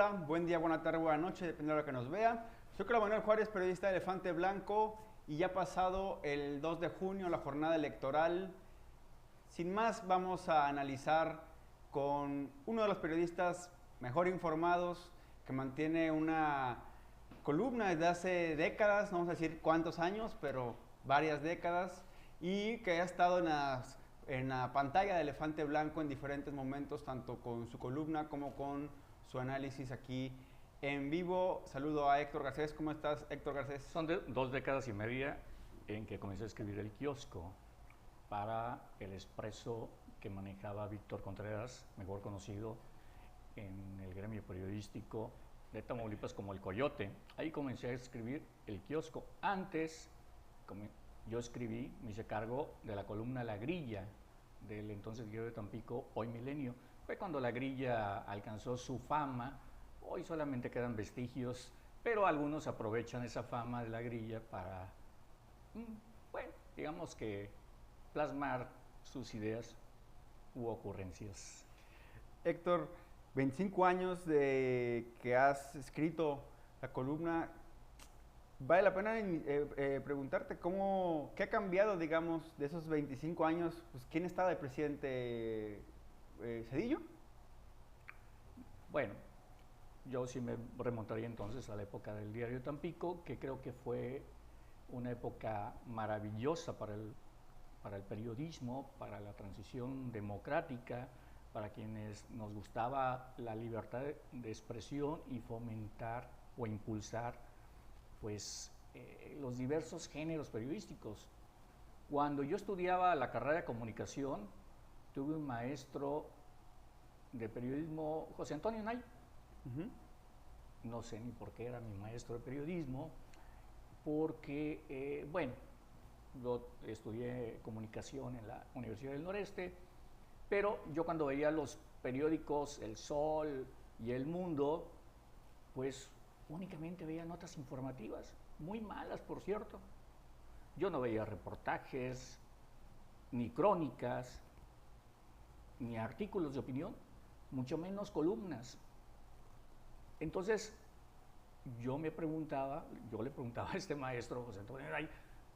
Hola, buen día, buena tarde, buena noche, depende de lo que nos vea. Soy Carlos Manuel Juárez, periodista de Elefante Blanco, y ya ha pasado el 2 de junio, la jornada electoral. Sin más, vamos a analizar con uno de los periodistas mejor informados, que mantiene una columna desde hace décadas, no vamos a decir cuántos años, pero varias décadas, y que ha estado en la pantalla de Elefante Blanco en diferentes momentos, tanto con su columna como con su análisis aquí en vivo. Saludo a Héctor Garcés. ¿Cómo estás, Héctor Garcés? Son 2 décadas y media en que comencé a escribir el kiosco para el Expreso que manejaba Víctor Contreras, mejor conocido en el gremio periodístico de Tamaulipas como El Coyote. Ahí comencé a escribir el kiosco. Antes, yo escribí, me hice cargo de la columna La Grilla del entonces Diario de Tampico, Hoy Milenio. Fue cuando La Grilla alcanzó su fama. Hoy solamente quedan vestigios, pero algunos aprovechan esa fama de La Grilla para, bueno, digamos que plasmar sus ideas u ocurrencias. Héctor, 25 años de que has escrito la columna. Vale la pena preguntarte qué ha cambiado, digamos, de esos 25 años. Pues, ¿quién estaba de presidente? ¿Cedillo? Bueno, yo sí me remontaría entonces a la época del Diario de Tampico, que creo que fue una época maravillosa para el periodismo, para la transición democrática, para quienes nos gustaba la libertad de expresión y fomentar o impulsar pues, los diversos géneros periodísticos. Cuando yo estudiaba la carrera de comunicación, tuve un maestro de periodismo, José Antonio Nay. No sé ni por qué era mi maestro de periodismo, porque, bueno, yo estudié comunicación en la Universidad del Noreste, pero yo cuando veía los periódicos El Sol y El Mundo, pues únicamente veía notas informativas, muy malas, por cierto. Yo no veía reportajes, ni crónicas, ni artículos de opinión, mucho menos columnas. Entonces, yo le preguntaba a este maestro, José Antonio Nay,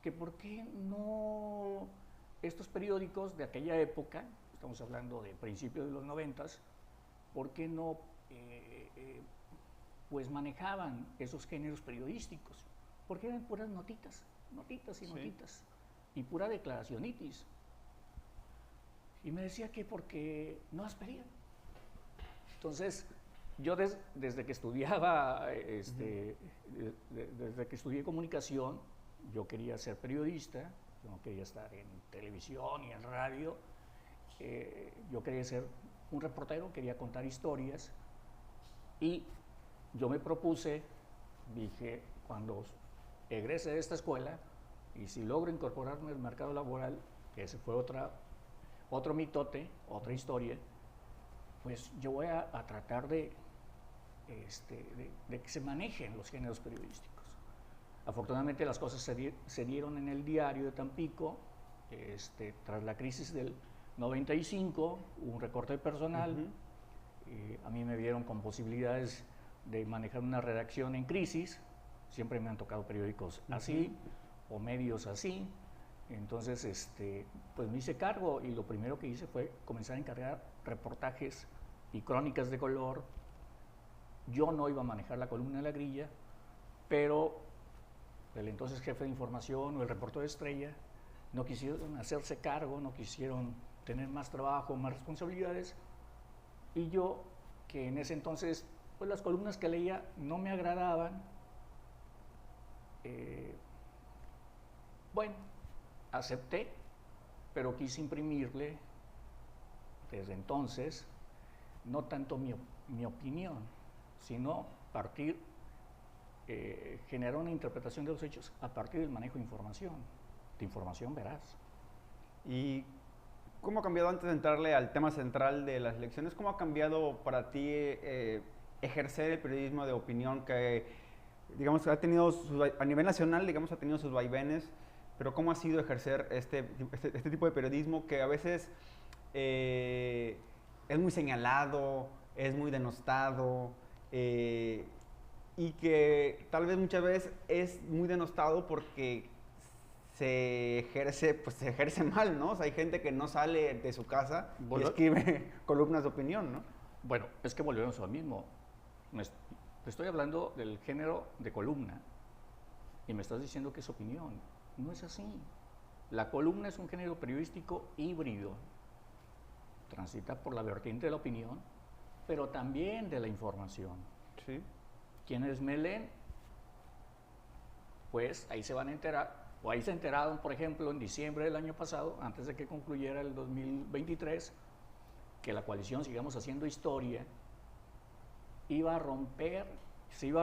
que por qué no estos periódicos de aquella época, estamos hablando de principios de los 90s, por qué no pues manejaban esos géneros periodísticos, porque eran puras notitas y notitas, y pura declaracionitis. Y me decía que porque no las pedían. Entonces, yo desde que estudiaba, desde que estudié comunicación, yo quería ser periodista, yo no quería estar en televisión y en radio, yo quería ser un reportero, quería contar historias, y yo me propuse, dije, cuando egrese de esta escuela, y si logro incorporarme al mercado laboral, que ese fue otro mitote, otra historia, pues yo voy a tratar de que se manejen los géneros periodísticos. Afortunadamente las cosas se dieron en el Diario de Tampico, tras la crisis del 95, hubo un recorte de personal, a mí me vieron con posibilidades de manejar una redacción en crisis, siempre me han tocado periódicos así, o medios así. Entonces, pues me hice cargo, y lo primero que hice fue comenzar a encargar reportajes y crónicas de color. Yo no iba a manejar la columna de La Grilla, pero el entonces jefe de información o el reportero de Estrella no quisieron hacerse cargo, no quisieron tener más trabajo, más responsabilidades, y yo, que en ese entonces pues las columnas que leía no me agradaban, bueno, acepté, pero quise imprimirle desde entonces no tanto mi opinión, sino generar una interpretación de los hechos a partir del manejo de información veraz. ¿Y cómo ha cambiado, antes de entrarle al tema central de las elecciones, cómo ha cambiado para ti ejercer el periodismo de opinión que, digamos, ha tenido a nivel nacional, digamos, ha tenido sus vaivenes, pero cómo ha sido ejercer este tipo de periodismo que a veces es muy señalado, es muy denostado, eh, y que tal vez muchas veces es muy denostado porque pues se ejerce mal, ¿no? O sea, hay gente que no sale de su casa y escribe columnas de opinión, ¿no? Bueno, es que volvemos a lo mismo. Te estoy hablando del género de columna y me estás diciendo que es opinión. No es así. La columna es un género periodístico híbrido. Transita por la vertiente de la opinión, pero también de la información. Sí. Quienes me leen, pues ahí se van a enterar, o ahí se enteraron, por ejemplo, en diciembre del año pasado, antes de que concluyera el 2023, que la coalición Sigamos Haciendo Historia se iba a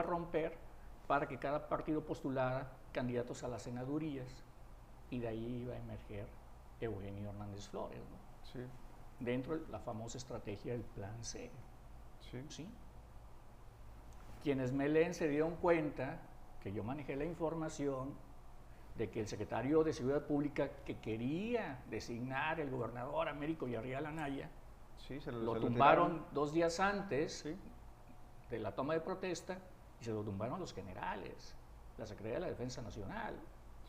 romper para que cada partido postulara candidatos a las senadurías, y de ahí iba a emerger Eugenio Hernández Flores, ¿no? Sí. Dentro de la famosa estrategia del Plan C. Sí. ¿Sí? Quienes me leen se dieron cuenta que yo manejé la información de que el secretario de Seguridad Pública que quería designar el gobernador Américo Villarreal Anaya, Sí, lo tumbaron 2 días antes de la toma de protesta, y se lo tumbaron los generales, la Secretaría de la Defensa Nacional.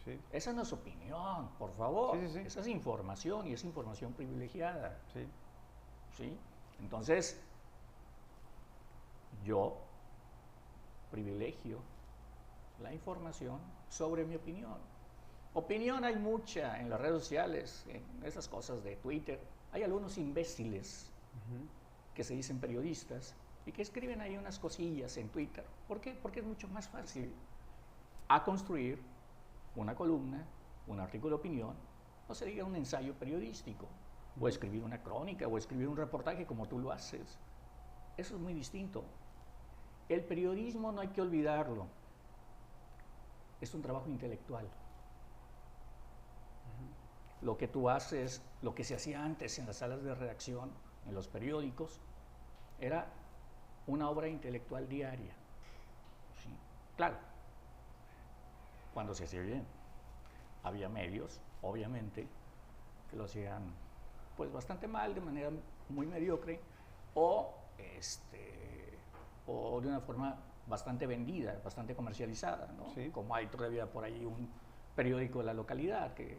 Sí. Esa no es opinión, por favor. Sí, sí, sí. Esa es información, y es información privilegiada. Sí. ¿Sí? Entonces, yo privilegio la información sobre mi opinión. Opinión hay mucha en las redes sociales, en esas cosas de Twitter. Hay algunos imbéciles que se dicen periodistas y que escriben ahí unas cosillas en Twitter. ¿Por qué? Porque es mucho más fácil a construir una columna, un artículo de opinión, no se diga un ensayo periodístico, o escribir una crónica, o escribir un reportaje como tú lo haces. Eso es muy distinto. El periodismo no hay que olvidarlo. Es un trabajo intelectual. Lo que tú haces, lo que se hacía antes en las salas de redacción, en los periódicos, era una obra intelectual diaria. ¿Sí? Claro, cuando se hacía bien. Había medios, obviamente, que lo hacían pues bastante mal, de manera muy mediocre, o de una forma bastante vendida, bastante comercializada, ¿no? Sí. Como hay todavía por ahí un periódico de la localidad que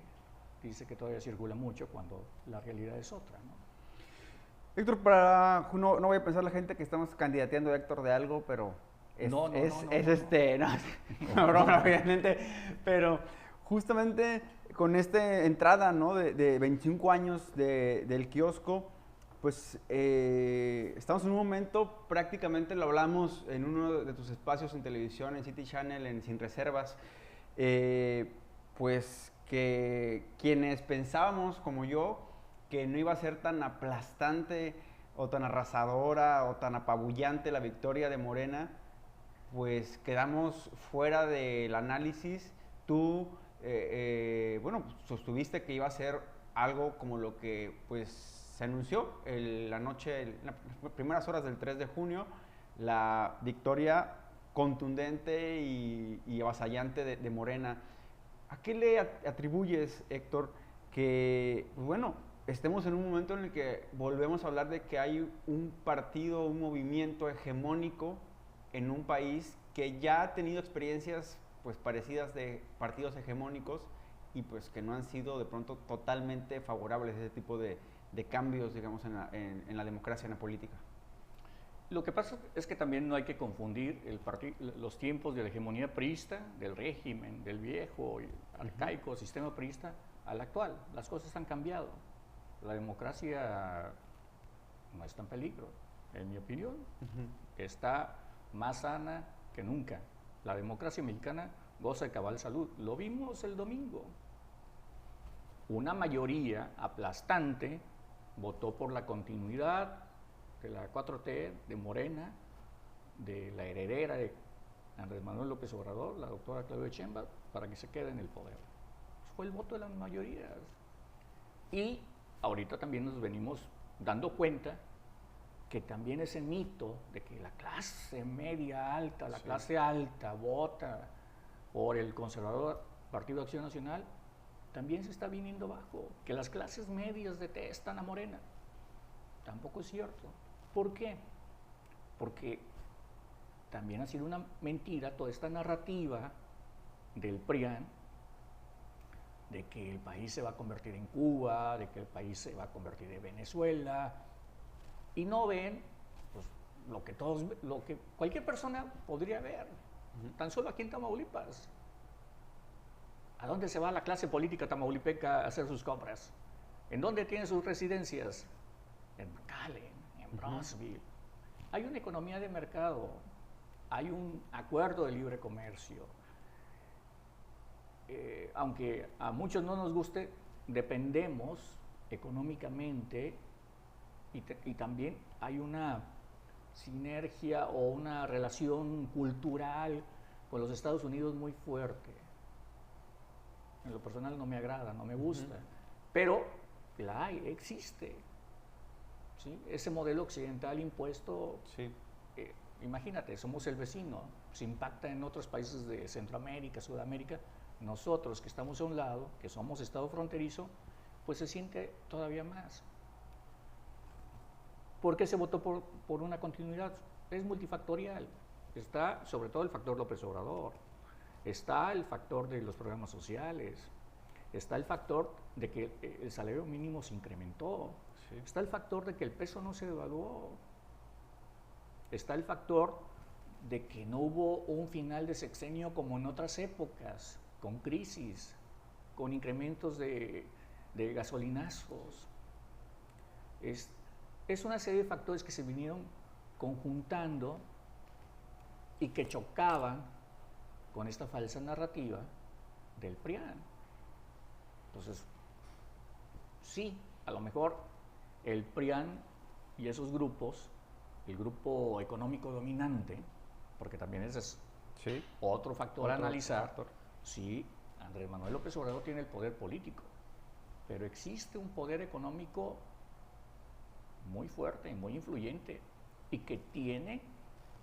dice que todavía circula mucho cuando la realidad es otra, ¿no? Héctor, no voy a pensar la gente que estamos candidateando a Héctor de algo, pero no, broma, obviamente, pero justamente con esta entrada, ¿no? de 25 años del kiosco, pues estamos en un momento, prácticamente lo hablamos en uno de tus espacios en televisión, en City Channel, en Sin Reservas, pues que quienes pensábamos, como yo, que no iba a ser tan aplastante o tan arrasadora o tan apabullante la victoria de Morena, pues quedamos fuera del análisis. Tú, bueno, sostuviste que iba a ser algo como lo que pues se anunció en las primeras horas del 3 de junio, la victoria contundente y avasallante de Morena. ¿A qué le atribuyes, Héctor, que, pues bueno, estemos en un momento en el que volvemos a hablar de que hay un partido, un movimiento hegemónico en un país que ya ha tenido experiencias pues parecidas de partidos hegemónicos y pues que no han sido de pronto totalmente favorables a ese tipo de cambios, digamos, en la democracia, en la política? Lo que pasa es que también no hay que confundir los tiempos de la hegemonía priista, del régimen, del viejo y arcaico sistema priista, al actual. Las cosas han cambiado. La democracia no está en peligro, en mi opinión. Está más sana que nunca. La democracia mexicana goza de cabal salud. Lo vimos el domingo. Una mayoría aplastante votó por la continuidad de la 4T, de Morena, de la heredera de Andrés Manuel López Obrador, la doctora Claudia Sheinbaum, para que se quede en el poder. Fue el voto de las mayorías. Y ahorita también nos venimos dando cuenta que también ese mito de que la clase media alta, la clase alta vota por el conservador Partido Acción Nacional, también se está viniendo abajo, que las clases medias detestan a Morena. Tampoco es cierto. ¿Por qué? Porque también ha sido una mentira toda esta narrativa del PRIAN de que el país se va a convertir en Cuba, de que el país se va a convertir en Venezuela, y no ven pues, lo que cualquier persona podría ver, tan solo aquí en Tamaulipas. ¿A dónde se va la clase política tamaulipeca a hacer sus compras? ¿En dónde tiene sus residencias? En McAllen, en Bronzeville. Hay una economía de mercado, hay un acuerdo de libre comercio. Aunque a muchos no nos guste, dependemos económicamente y también hay una sinergia o una relación cultural con los Estados Unidos muy fuerte. En lo personal no me agrada, no me gusta, pero la hay, existe. ¿Sí? Ese modelo occidental impuesto, sí. Imagínate, somos el vecino, se impacta en otros países de Centroamérica, Sudamérica. Nosotros que estamos a un lado, que somos estado fronterizo, pues se siente todavía más. ¿Por qué se votó por una continuidad? Es multifactorial. Está sobre todo el factor López Obrador, está el factor de los programas sociales, está el factor de que el salario mínimo se incrementó, sí. Está el factor de que el peso no se devaluó, está el factor de que no hubo un final de sexenio como en otras épocas, con crisis, con incrementos de gasolinazos. Es una serie de factores que se vinieron conjuntando y que chocaban con esta falsa narrativa del PRIAN. Entonces, sí, a lo mejor el PRIAN y esos grupos, el grupo económico dominante, porque también ese es sí. Otro factor a analizar, sí, Andrés Manuel López Obrador tiene el poder político, pero existe un poder económico muy fuerte y muy influyente y que tiene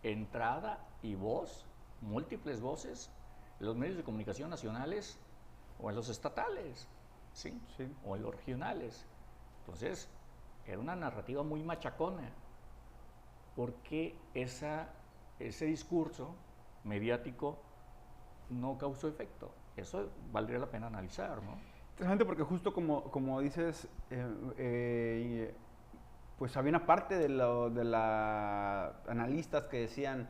entrada y voz, múltiples voces en los medios de comunicación nacionales o en los estatales, ¿sí? Sí. O en los regionales. Entonces, era una narrativa muy machacona, porque ese discurso mediático no causó efecto. Eso valdría la pena analizar, ¿no? Interesante, porque justo como dices, pues había una parte de los analistas que decían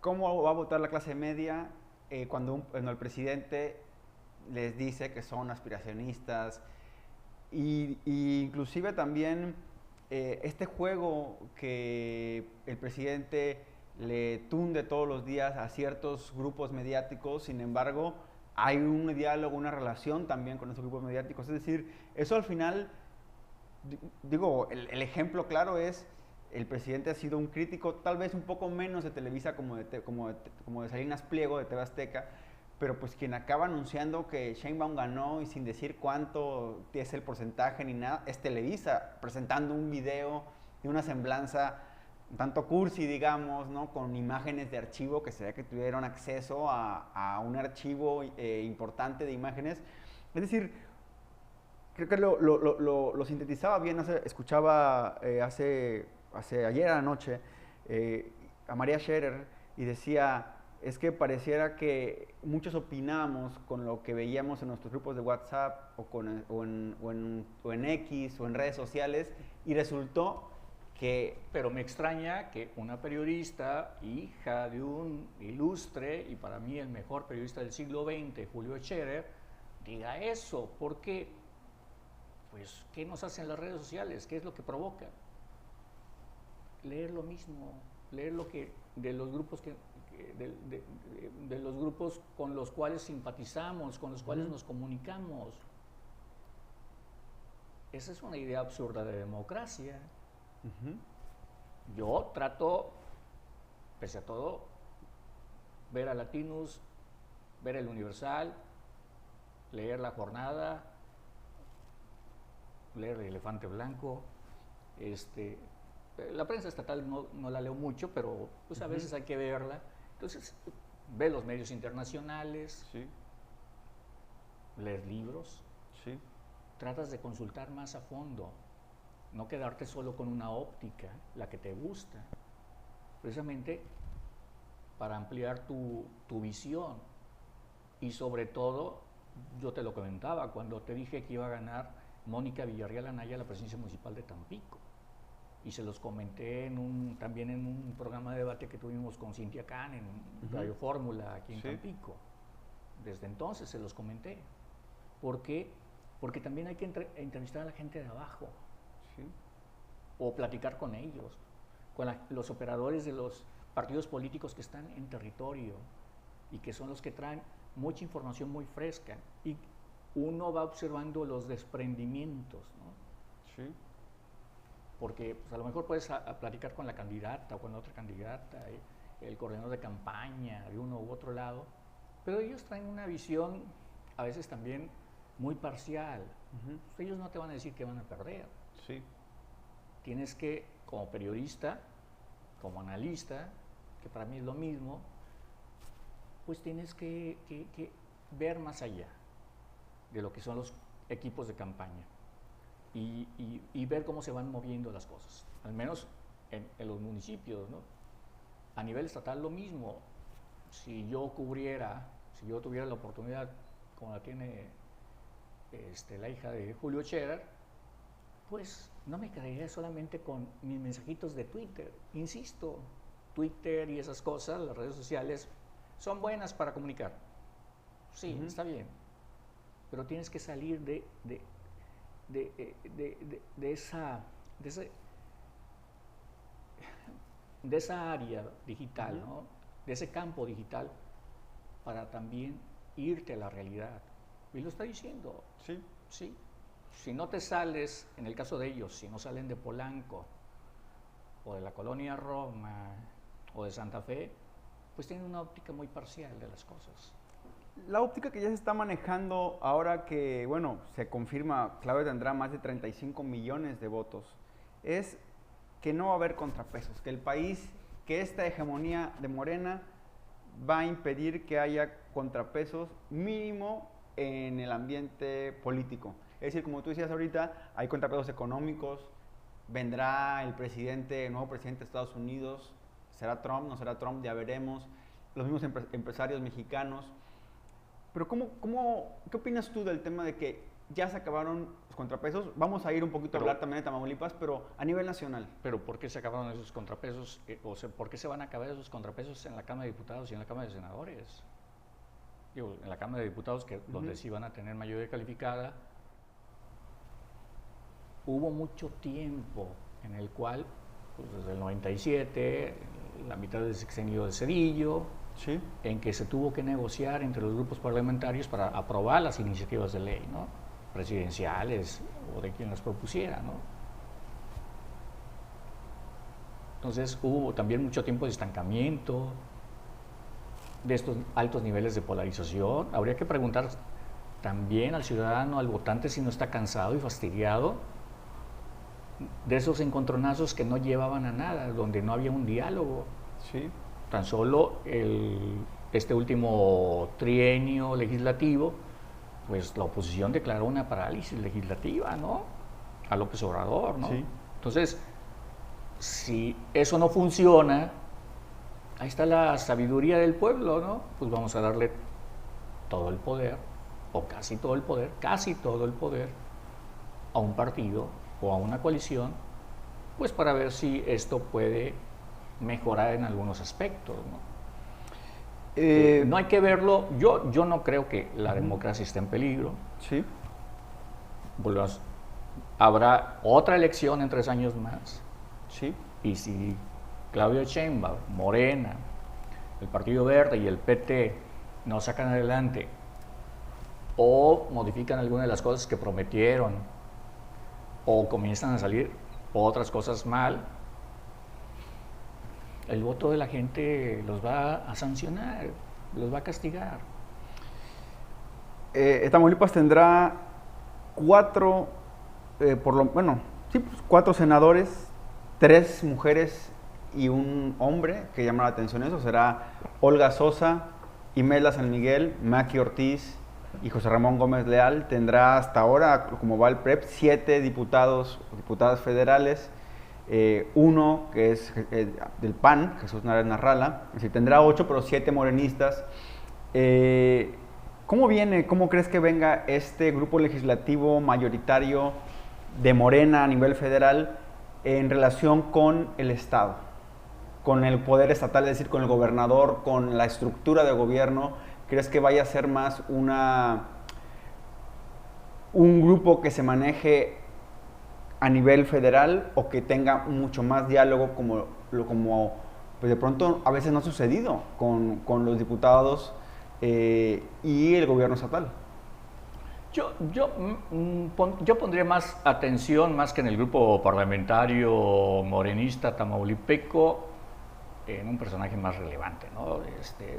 cómo va a votar la clase media cuando el presidente les dice que son aspiracionistas y inclusive también este juego que el presidente le tunde todos los días a ciertos grupos mediáticos. Sin embargo, hay un diálogo, una relación también con esos grupos mediáticos. Es decir, eso al final, digo, el ejemplo claro es, el presidente ha sido un crítico, tal vez un poco menos de Televisa como de Salinas Pliego, de TV Azteca, pero pues quien acaba anunciando que Sheinbaum ganó y sin decir cuánto es el porcentaje ni nada, es Televisa, presentando un video de una semblanza un tanto cursi, digamos, ¿no? Con imágenes de archivo, que se ve que tuvieron acceso a un archivo importante de imágenes. Es decir, creo que lo sintetizaba bien. Escuchaba ayer a la noche a María Scherer y decía, es que pareciera que muchos opinamos con lo que veíamos en nuestros grupos de WhatsApp o en X o en redes sociales, y resultó que... Pero me extraña que una periodista, hija de un ilustre y para mí el mejor periodista del siglo XX, Julio Scherer, diga eso. ¿Por qué? Pues, ¿qué nos hacen las redes sociales? ¿Qué es lo que provoca? Leer lo mismo, leer lo que de los grupos de los grupos con los cuales simpatizamos, con los cuales nos comunicamos. Esa es una idea absurda de democracia. Yo trato, pese a todo, ver a Latinus, ver el Universal, leer La Jornada, leer El Elefante Blanco. La prensa estatal no la leo mucho, pero pues a veces hay que verla. Entonces, ve los medios internacionales, sí. Leer libros, sí. Tratas de consultar más a fondo, no quedarte solo con una óptica, la que te gusta. Precisamente para ampliar tu visión. Y sobre todo, yo te lo comentaba cuando te dije que iba a ganar Mónica Villarreal Anaya la presidencia municipal de Tampico. Y se los comenté también en un programa de debate que tuvimos con Cintia Can en Radio Fórmula aquí en Tampico. Desde entonces se los comenté. ¿Por qué? Porque también hay que entrevistar a la gente de abajo. Sí. O platicar con ellos, con los operadores de los partidos políticos que están en territorio y que son los que traen mucha información muy fresca. Y uno va observando los desprendimientos, ¿no? Sí. Porque pues, a lo mejor puedes platicar con la candidata o con la otra candidata, el coordinador de campaña de uno u otro lado, pero ellos traen una visión a veces también muy parcial. Pues, ellos no te van a decir que van a perder. Sí. Tienes que, como periodista, como analista, que para mí es lo mismo, pues tienes que ver más allá de lo que son los equipos de campaña y ver cómo se van moviendo las cosas, al menos en los municipios, ¿no? A nivel estatal lo mismo. Si yo tuviera la oportunidad, como la tiene la hija de Julio Scherer, pues no me quedaría solamente con mis mensajitos de Twitter. Insisto, Twitter y esas cosas, las redes sociales, son buenas para comunicar. Sí, está bien. Pero tienes que salir de esa área digital, ¿no? De ese campo digital, para también irte a la realidad. Y lo está diciendo. Sí. Sí. Si no te sales, en el caso de ellos, si no salen de Polanco, o de la colonia Roma, o de Santa Fe, pues tienen una óptica muy parcial de las cosas. La óptica que ya se está manejando ahora que, bueno, se confirma, Claudia tendrá más de 35 millones de votos, es que no va a haber contrapesos, que el país, que esta hegemonía de Morena va a impedir que haya contrapesos mínimo en el ambiente político. Es decir, como tú decías ahorita, hay contrapesos económicos, vendrá el nuevo presidente de Estados Unidos, será Trump, no será Trump, ya veremos, los mismos empresarios mexicanos. Pero ¿qué opinas tú del tema de que ya se acabaron los contrapesos? Vamos a ir un poquito a hablar también de Tamaulipas, pero a nivel nacional. ¿Pero por qué se acabaron esos contrapesos? O sea, ¿por qué se van a acabar esos contrapesos en la Cámara de Diputados y en la Cámara de Senadores? Digo, en la Cámara de Diputados, donde sí van a tener mayoría calificada, hubo mucho tiempo en el cual, pues desde el 97, la mitad del sexenio de Zedillo, sí, en que se tuvo que negociar entre los grupos parlamentarios para aprobar las iniciativas de ley, ¿no? Presidenciales o de quien las propusiera, ¿no? Entonces hubo también mucho tiempo de estancamiento, de estos altos niveles de polarización. Habría que preguntar también al ciudadano, al votante, si no está cansado y fastidiado de esos encontronazos que no llevaban a nada, donde no había un diálogo. Sí. Tan solo este último trienio legislativo, pues la oposición declaró una parálisis legislativa, ¿no? A López Obrador, ¿no? Sí. Entonces, si eso no funciona, ahí está la sabiduría del pueblo, ¿no? Pues vamos a darle todo el poder, o casi todo el poder, a un partido o a una coalición, pues para ver si esto puede mejorar en algunos aspectos, ¿no? No hay que verlo, yo no creo que la democracia esté en peligro. Sí. Habrá otra elección en 3 años más. Sí. Y si Claudia Sheinbaum, Morena, el Partido Verde y el PT no sacan adelante o modifican alguna de las cosas que prometieron o comienzan a salir otras cosas mal, el voto de la gente los va a sancionar, los va a castigar. Tamaulipas tendrá 4 senadores, 3 mujeres y un hombre, que llama la atención eso. Será Olga Sosa, Imelda San Miguel, Maki Ortiz y José Ramón Gómez Leal. Tendrá hasta ahora, como va el PREP, 7 diputadas federales. uno que es del PAN, Jesús Nárez Narrala, es decir, tendrá 8, pero 7 morenistas. ¿Cómo crees que venga este grupo legislativo mayoritario de Morena a nivel federal en relación con el Estado, con el poder estatal, es decir, con el gobernador, con la estructura de gobierno? ¿Crees que vaya a ser más un grupo que se maneje a nivel federal o que tenga mucho más diálogo como pues de pronto a veces no ha sucedido con los diputados y el gobierno estatal? Yo pondría más atención, más que en el grupo parlamentario morenista tamaulipeco, en un personaje más relevante, ¿no?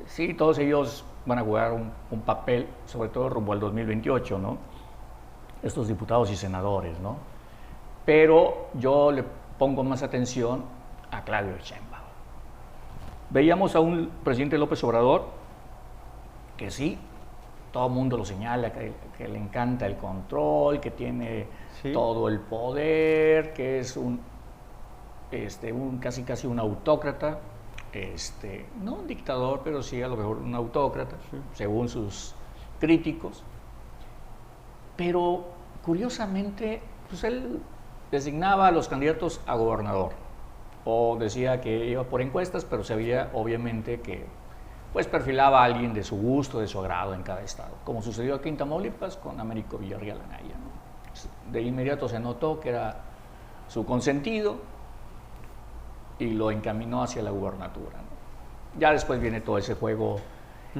Sí, todos ellos van a jugar un papel, sobre todo rumbo al 2028, ¿no? Estos diputados y senadores, ¿no? Pero yo le pongo más atención a Claudio Sheinbaum. Veíamos a un presidente López Obrador que sí, todo el mundo lo señala, que le encanta el control, que tiene todo el poder, que es casi un autócrata, no un dictador, pero sí a lo mejor un autócrata, según sus críticos. Pero curiosamente, pues él designaba a los candidatos a gobernador, o decía que iba por encuestas, pero se veía obviamente que pues perfilaba a alguien de su gusto, de su agrado en cada estado, como sucedió aquí en Tamaulipas con Américo Villarreal Anaya, ¿no? De inmediato se notó que era su consentido y lo encaminó hacia la gubernatura, ¿no? Ya después viene todo ese juego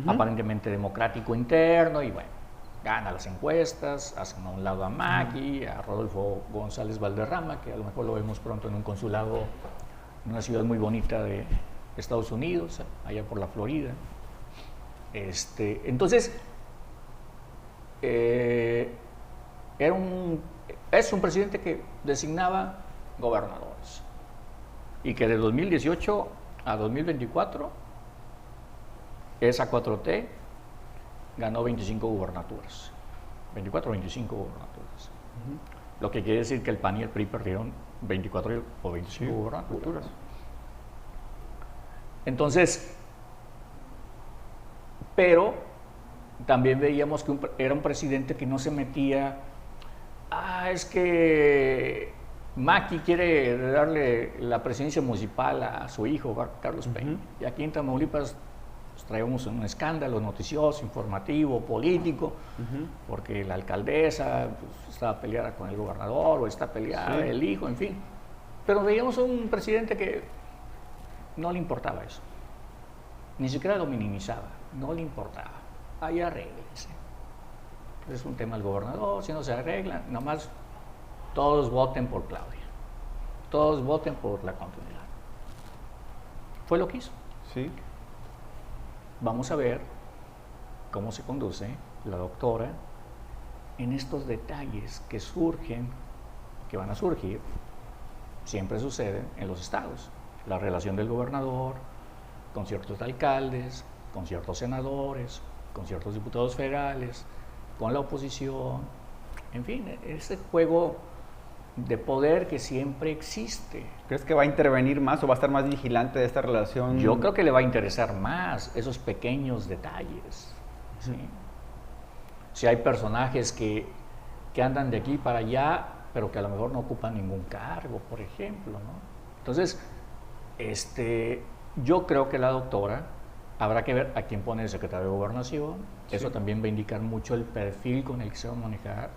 aparentemente democrático interno y bueno, gana las encuestas, hacen a un lado a Magui, a Rodolfo González Valderrama, que a lo mejor lo vemos pronto en un consulado en una ciudad muy bonita de Estados Unidos, allá por la Florida. Entonces, es un presidente que designaba gobernadores y que de 2018 a 2024 esa 4T ganó 25 gubernaturas, 24 o 25 gubernaturas. Lo que quiere decir que el PAN y el PRI perdieron 24 o 25 gubernaturas. Entonces, pero también veíamos que era un presidente que no se metía, es que Maki quiere darle la presidencia municipal a su hijo, Carlos Peña. Y aquí en Tamaulipas pues, traemos un escándalo noticioso, informativo, político, porque la alcaldesa pues, estaba peleada con el gobernador o está peleada el hijo, en fin. Pero veíamos un presidente que no le importaba eso, ni siquiera lo minimizaba, no le importaba. Ahí arréglense. Es un tema del gobernador, si no se arregla, nomás todos voten por Claudia, todos voten por la continuidad. Fue lo que hizo. Sí. Vamos a ver cómo se conduce la doctora en estos detalles que surgen, que van a surgir, siempre suceden en los estados. La relación del gobernador con ciertos alcaldes, con ciertos senadores, con ciertos diputados federales, con la oposición, en fin, ese juego de poder que siempre existe. ¿Crees que va a intervenir más o va a estar más vigilante de esta relación? Yo creo que le va a interesar más esos pequeños detalles. ¿Sí? Si hay personajes que andan de aquí para allá, pero que a lo mejor no ocupan ningún cargo, por ejemplo, ¿no? Entonces, yo creo que la doctora habrá que ver a quién pone el secretario de Gobernación. Eso también va a indicar mucho el perfil con el que se va a manejar.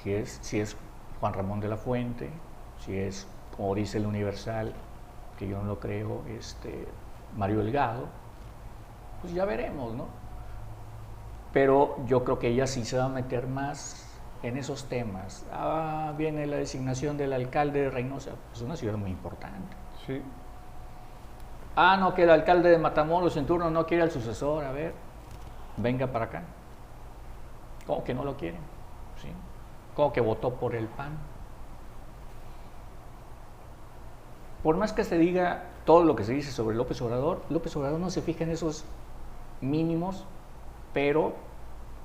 Si es Juan Ramón de la Fuente, si es, como dice el Universal, que yo no lo creo, Mario Delgado, pues ya veremos, ¿no? Pero yo creo que ella sí se va a meter más en esos temas. Viene la designación del alcalde de Reynosa, es una ciudad muy importante. Sí. No, que el alcalde de Matamoros en turno no quiere al sucesor, a ver, venga para acá. ¿Cómo que no lo quieren? ¿Sí? ¿Cómo que votó por el PAN? Por más que se diga todo lo que se dice sobre López Obrador no se fija en esos mínimos, pero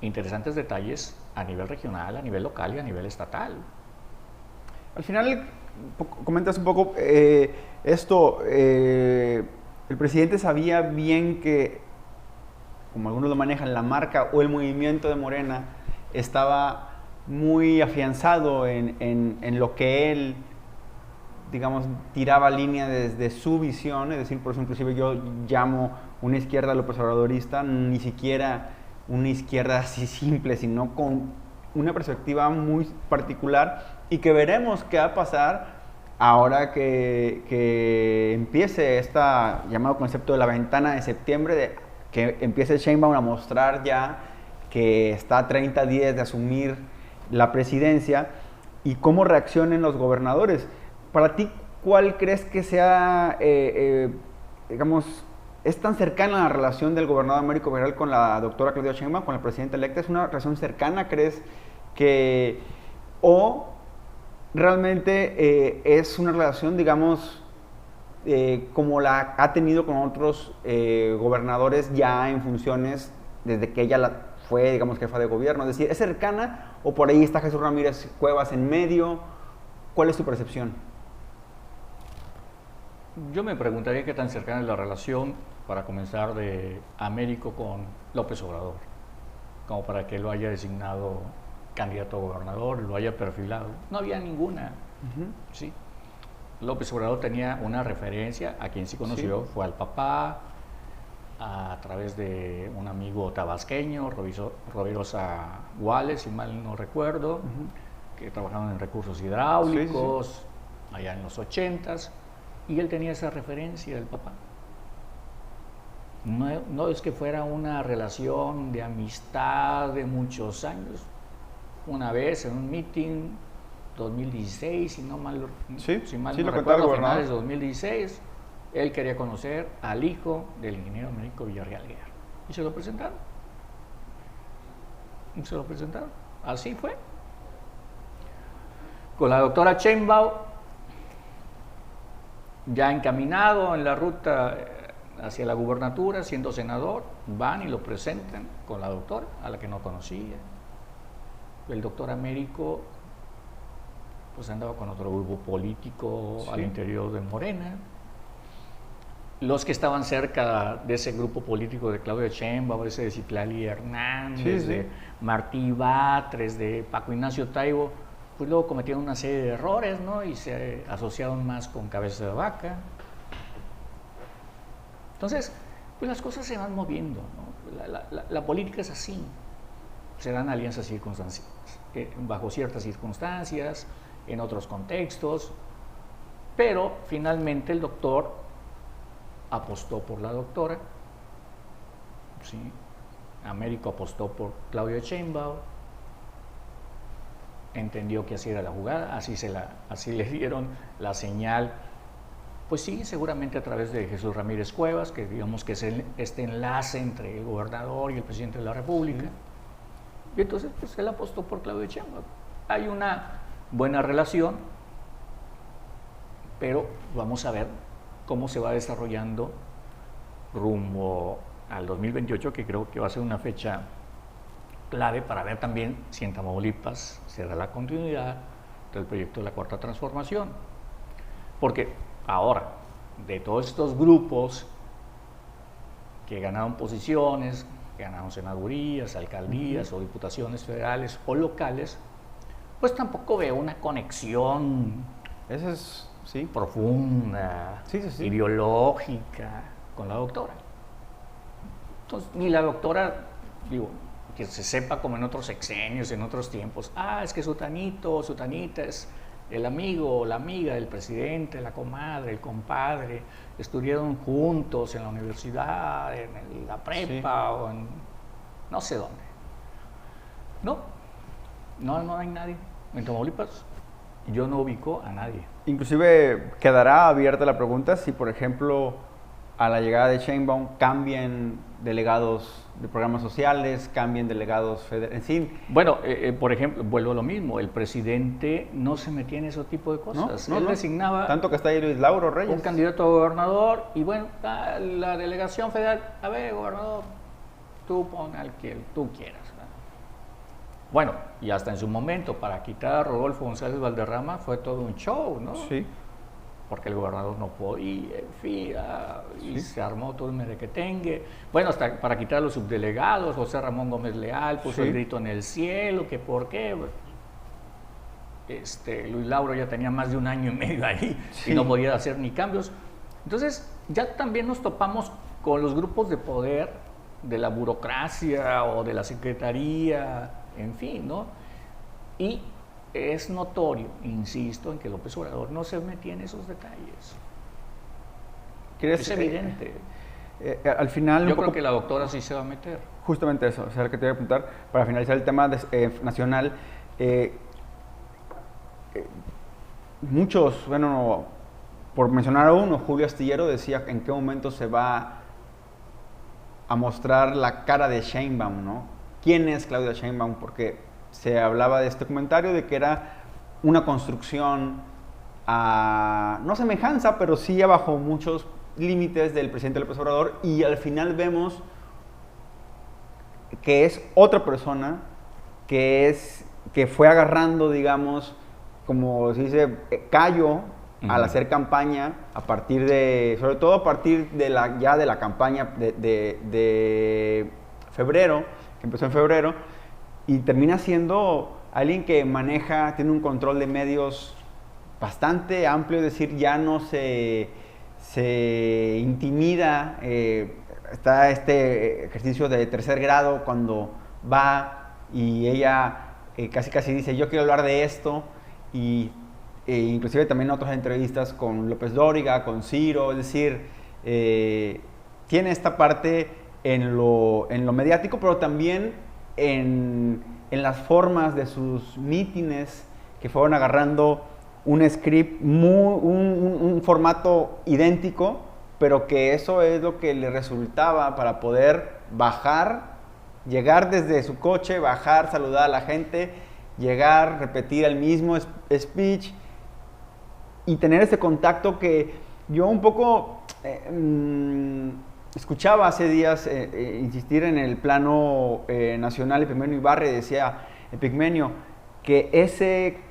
interesantes detalles a nivel regional, a nivel local y a nivel estatal. Al final, comentas un poco esto, el presidente sabía bien que, como algunos lo manejan, la marca o el movimiento de Morena estaba muy afianzado en lo que él, digamos, tiraba línea desde su visión, es decir, por eso inclusive yo llamo una izquierda López Obradorista, ni siquiera una izquierda así simple, sino con una perspectiva muy particular y que veremos qué va a pasar ahora que empiece este llamado concepto de la ventana de septiembre, que empiece Sheinbaum a mostrar ya que está a 30 días de asumir la presidencia y cómo reaccionen los gobernadores. Para ti, ¿cuál crees que sea, digamos, es tan cercana la relación del gobernador Américo Villarreal con la doctora Claudia Sheinbaum, con la presidenta electa? ¿Es una relación cercana, crees que, o realmente es una relación, digamos, como la ha tenido con otros gobernadores ya en funciones desde que ella fue, digamos, jefa de gobierno? Es decir, ¿es cercana o por ahí está Jesús Ramírez Cuevas en medio? ¿Cuál es tu percepción? Yo me preguntaría qué tan cercana es la relación, para comenzar, de Américo con López Obrador, como para que lo haya designado candidato a gobernador, lo haya perfilado. No había ninguna. ¿Sí? López Obrador tenía una referencia, a quien sí conoció, fue al papá, a través de un amigo tabasqueño, Rovirosa Guales, si mal no recuerdo, que trabajaban en recursos hidráulicos, allá en los 80s, y él tenía esa referencia del papá. No es que fuera una relación de amistad de muchos años. Una vez en un meeting, 2016, si mal no recuerdo, a finales de 2016, él quería conocer al hijo del ingeniero Américo Villarreal Guerra. Y se lo presentaron. Así fue. Con la doctora Sheinbaum, ya encaminado en la ruta hacia la gubernatura, siendo senador, van y lo presentan con la doctora, a la que no conocía. El doctor Américo pues andaba con otro grupo político al interior de Morena. Los que estaban cerca de ese grupo político de Claudia Sheinbaum, ese de Citlali Hernández, de Martí Batres, de Paco Ignacio Taibo, pues luego cometieron una serie de errores, ¿no? Y se asociaron más con Cabeza de Vaca. Entonces, pues las cosas se van moviendo, ¿no? La política es así. Se dan alianzas circunstanciales, bajo ciertas circunstancias, en otros contextos, pero finalmente el doctor apostó por la doctora, ¿sí? Américo apostó por Claudia Sheinbaum, entendió que así era la jugada, así le dieron la señal, pues sí, seguramente a través de Jesús Ramírez Cuevas, que digamos que es este enlace entre el gobernador y el presidente de la República. Y entonces pues él apostó por Claudia Sheinbaum. Hay una buena relación, pero vamos a ver cómo se va desarrollando rumbo al 2028, que creo que va a ser una fecha clave para ver también si en Tamaulipas se da la continuidad del proyecto de la Cuarta Transformación. Porque ahora, de todos estos grupos que ganaron posiciones, que ganaron senadurías, alcaldías o diputaciones federales o locales, pues tampoco veo una conexión profunda, ideológica con la doctora. Entonces, ni la doctora, digo, que se sepa como en otros sexenios, en otros tiempos, es que sutanito, sutanita es el amigo o la amiga del presidente, la comadre, el compadre, estudiaron juntos en la universidad, en la prepa o en no sé dónde. No hay nadie. En Tamaulipas yo no ubico a nadie. Inclusive quedará abierta la pregunta si, por ejemplo, a la llegada de Sheinbaum cambien delegados de programas sociales, cambien delegados federales, en fin. Bueno, por ejemplo, vuelvo a lo mismo, el presidente no se metía en ese tipo de cosas. Él designaba... Tanto que está ahí Luis Lauro Reyes. Un candidato a gobernador y bueno, la delegación federal, a ver, gobernador, tú pon al que tú quieras. Bueno, y hasta en su momento, para quitar a Rodolfo González Valderrama fue todo un show, ¿no? Sí. Porque el gobernador no podía, en fin, y Sí. se armó todo el merequetengue. Bueno, hasta para quitar a los subdelegados, José Ramón Gómez Leal puso Sí. el grito en el cielo, que por qué. Luis Lauro ya tenía más de 1 año y medio ahí Sí. y no podía hacer ni cambios. Entonces, ya también nos topamos con los grupos de poder de la burocracia o de la secretaría, en fin, ¿no? Y es notorio, insisto, en que López Obrador no se metía en esos detalles. Es evidente. Al final, Yo creo que la doctora sí se va a meter. justamente eso, o sea, lo que te voy a apuntar, para finalizar el tema nacional, muchos, bueno, por mencionar a uno, Julio Astillero decía en qué momento se va a mostrar la cara de Sheinbaum, ¿no? ¿Quién es Claudia Sheinbaum? Porque se hablaba de este comentario de que era una construcción a, no semejanza, pero sí bajo muchos límites del presidente López Obrador, y al final vemos que es otra persona que fue agarrando, digamos, como se dice, callo al hacer campaña a partir de, sobre todo a partir de la campaña de febrero, que empezó en febrero, y termina siendo alguien que tiene un control de medios bastante amplio, es decir, ya no se intimida, está este ejercicio de tercer grado cuando va y ella casi dice, yo quiero hablar de esto, inclusive también en otras entrevistas con López Dóriga, con Ciro, es decir, tiene esta parte en lo mediático, pero también en las formas de sus mítines que fueron agarrando un script, un formato idéntico, pero que eso es lo que le resultaba para poder bajar, llegar desde su coche, bajar, saludar a la gente, llegar, repetir el mismo speech y tener ese contacto que yo un poco escuchaba hace días insistir en el plano nacional. Epigmenio Ibarra decía, Epigmenio, que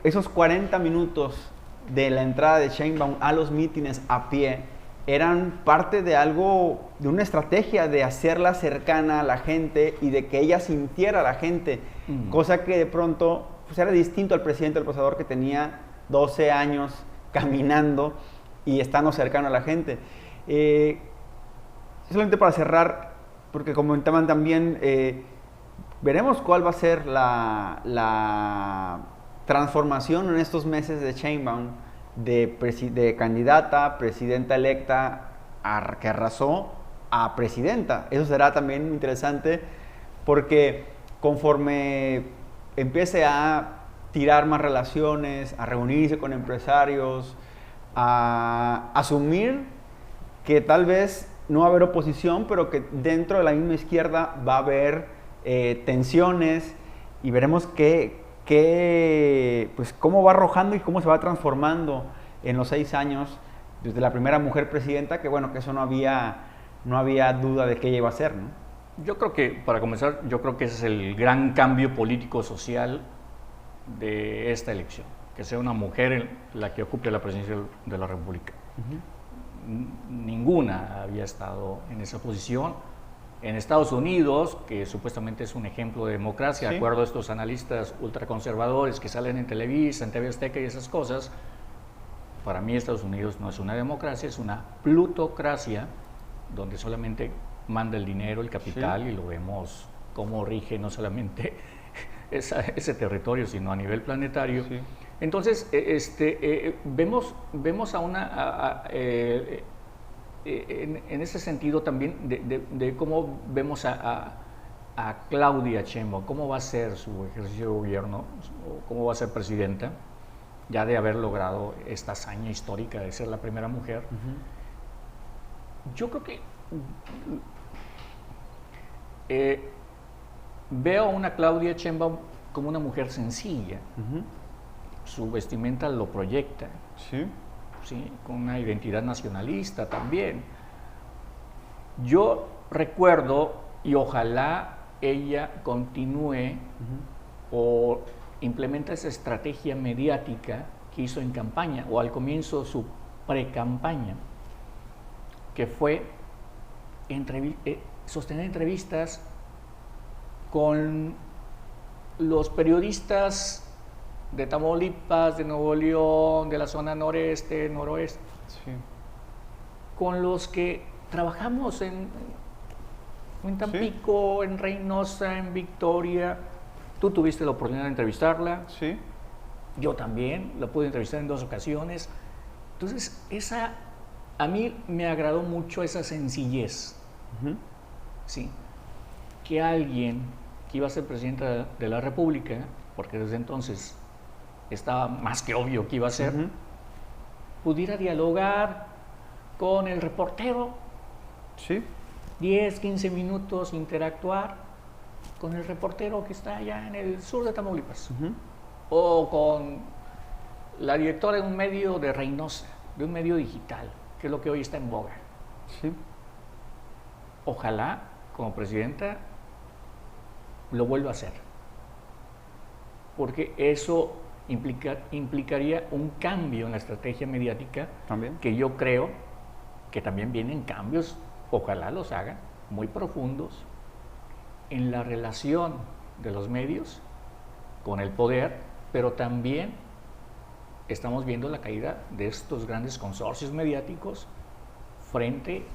esos 40 minutos de la entrada de Sheinbaum a los mítines a pie eran parte de algo, de una estrategia de hacerla cercana a la gente y de que ella sintiera a la gente, cosa que de pronto pues, era distinto al presidente López Obrador, que tenía 12 años caminando y estando cercano a la gente. Solamente para cerrar, porque comentaban también, veremos cuál va a ser la transformación en estos meses de Sheinbaum de candidata, presidenta electa, que arrasó, a presidenta. Eso será también interesante porque conforme empiece a tirar más relaciones, a reunirse con empresarios, a asumir que tal vez no va a haber oposición, pero que dentro de la misma izquierda va a haber tensiones, y veremos pues cómo va arrojando y cómo se va transformando en los 6 años desde la primera mujer presidenta, que bueno, que eso no había duda de que ella iba a ser, ¿no? Yo creo que, para comenzar, yo creo que ese es el gran cambio político-social de esta elección, que sea una mujer la que ocupe la presidencia de la República. Ninguna había estado en esa posición. En Estados Unidos, que supuestamente es un ejemplo de democracia, Sí. de acuerdo a estos analistas ultraconservadores que salen en Televisa, en TV Azteca y esas cosas, para mí Estados Unidos no es una democracia, es una plutocracia, donde solamente manda el dinero, el capital, sí. Y lo vemos cómo rige no solamente ese territorio, sino a nivel planetario. Sí. Entonces, vemos a una... en ese sentido también de cómo vemos a Claudia Sheinbaum, cómo va a ser su ejercicio de gobierno, cómo va a ser presidenta, ya de haber logrado esta hazaña histórica de ser la primera mujer. Yo creo que veo a una Claudia Sheinbaum como una mujer sencilla. Su vestimenta lo proyecta. Sí. ¿Sí? Con una identidad nacionalista también. Yo recuerdo, y ojalá ella continúe o implementa esa estrategia mediática que hizo en campaña o al comienzo su pre-campaña, que fue sostener entrevistas con los periodistas de Tamaulipas, de Nuevo León, de la zona noreste, noroeste, Sí. con los que trabajamos en Tampico, en Reynosa, en Victoria. Tú tuviste la oportunidad de entrevistarla. Sí. Yo también la pude entrevistar en 2 ocasiones. Entonces, a mí me agradó mucho esa sencillez. Sí. Que alguien que iba a ser presidente de la República, porque desde entonces estaba más que obvio que iba a ser, pudiera dialogar con el reportero. Sí. 10, 15 minutos, interactuar con el reportero que está allá en el sur de Tamaulipas. O con la directora de un medio de Reynosa, de un medio digital, que es lo que hoy está en boga. Sí. Ojalá, como presidenta, lo vuelva a hacer. Porque eso implicaría un cambio en la estrategia mediática. También. Que yo creo que también vienen cambios, ojalá los hagan, muy profundos en la relación de los medios con el poder, pero también estamos viendo la caída de estos grandes consorcios mediáticos frente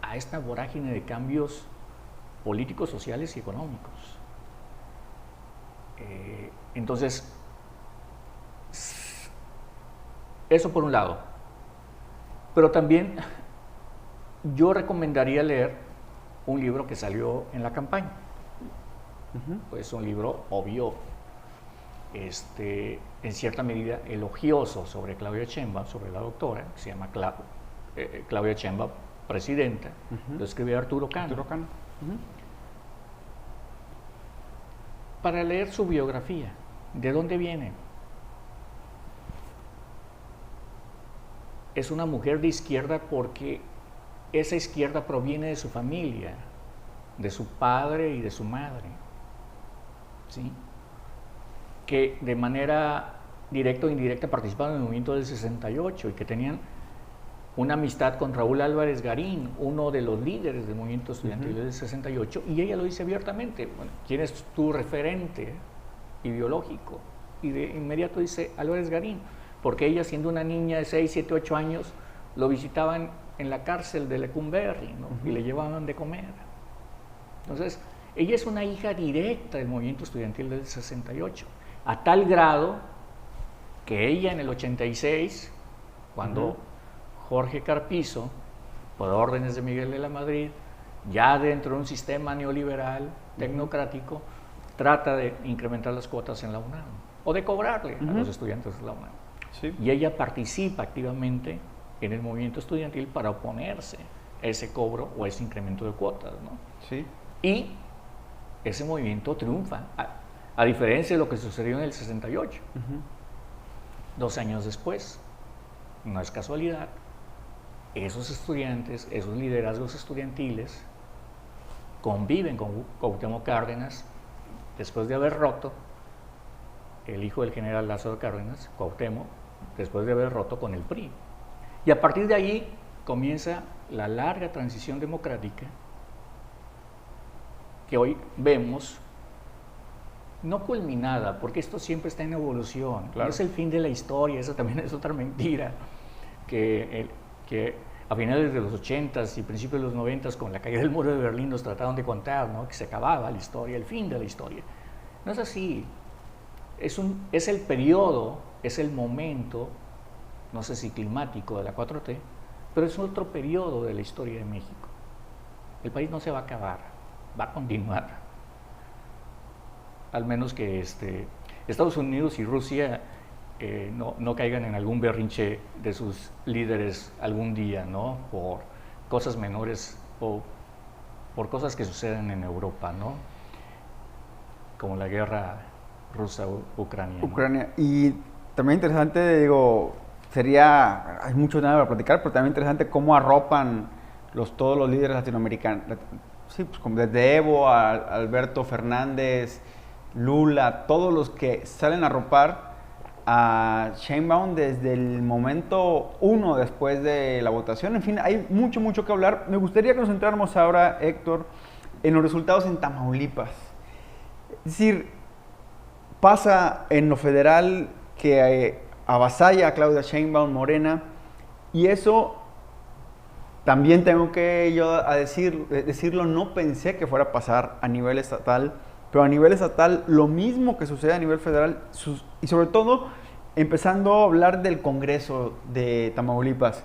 a esta vorágine de cambios políticos, sociales y económicos. Entonces, eso por un lado. Pero también yo recomendaría leer un libro que salió en la campaña. Pues un libro obvio, en cierta medida elogioso sobre Claudia Sheinbaum, sobre la doctora, que se llama Claudia Sheinbaum, presidenta. Lo escribe Arturo Cano. Para leer su biografía, ¿de dónde viene? Es una mujer de izquierda porque esa izquierda proviene de su familia, de su padre y de su madre, ¿sí? Que de manera directa o indirecta participaron en el movimiento del 68 y que tenían una amistad con Raúl Álvarez Garín, uno de los líderes del movimiento estudiantil del 68, y ella lo dice abiertamente. Bueno, ¿quién es tu referente ideológico? Y de inmediato dice Álvarez Garín, porque ella, siendo una niña de 6, 7, 8 años, lo visitaban en la cárcel de Lecumberri, ¿no? Y le llevaban de comer. Entonces, ella es una hija directa del movimiento estudiantil del 68, a tal grado que ella en el 86, cuando Jorge Carpizo, por órdenes de Miguel de la Madrid, ya dentro de un sistema neoliberal, tecnocrático, trata de incrementar las cuotas en la UNAM, o de cobrarle a los estudiantes de la UNAM. Sí. Y ella participa activamente en el movimiento estudiantil para oponerse a ese cobro o a ese incremento de cuotas, ¿no? Sí. Y ese movimiento triunfa, a diferencia de lo que sucedió en el 68. 2 años después, no es casualidad, esos estudiantes, esos liderazgos estudiantiles conviven con Cuauhtémoc Cárdenas después de haber roto, el hijo del general Lázaro Cárdenas, Cuauhtémoc, después de haber roto con el PRI. Y a partir de ahí comienza la larga transición democrática que hoy vemos, no culminada, porque esto siempre está en evolución. Claro. No es el fin de la historia, esa también es otra mentira, que a finales de los 80s y principios de los 90s, con la caída del muro de Berlín, nos trataron de contar, ¿no? Que se acababa la historia, el fin de la historia. No es así. Es el periodo, es el momento, no sé si climático, de la 4T, pero es otro periodo de la historia de México. El país no se va a acabar, va a continuar. Al menos que Estados Unidos y Rusia no caigan en algún berrinche de sus líderes algún día, ¿no? Por cosas menores o por cosas que suceden en Europa, ¿no? Como la guerra rusa-ucrania. Ucrania. ¿No? Y también interesante, digo, hay mucho nada para platicar, pero también interesante cómo arropan todos los líderes latinoamericanos. Sí, pues como desde Evo a Alberto Fernández, Lula, todos los que salen a arropar a Sheinbaum desde el momento 1 después de la votación. En fin, hay mucho, mucho que hablar. Me gustaría que nos centráramos ahora, Héctor, en los resultados en Tamaulipas. Es decir, pasa en lo federal que avasalla a Claudia Sheinbaum, Morena, y eso también tengo que yo a decirlo, no pensé que fuera a pasar a nivel estatal, pero a nivel estatal lo mismo que sucede a nivel federal, y sobre todo empezando a hablar del Congreso de Tamaulipas.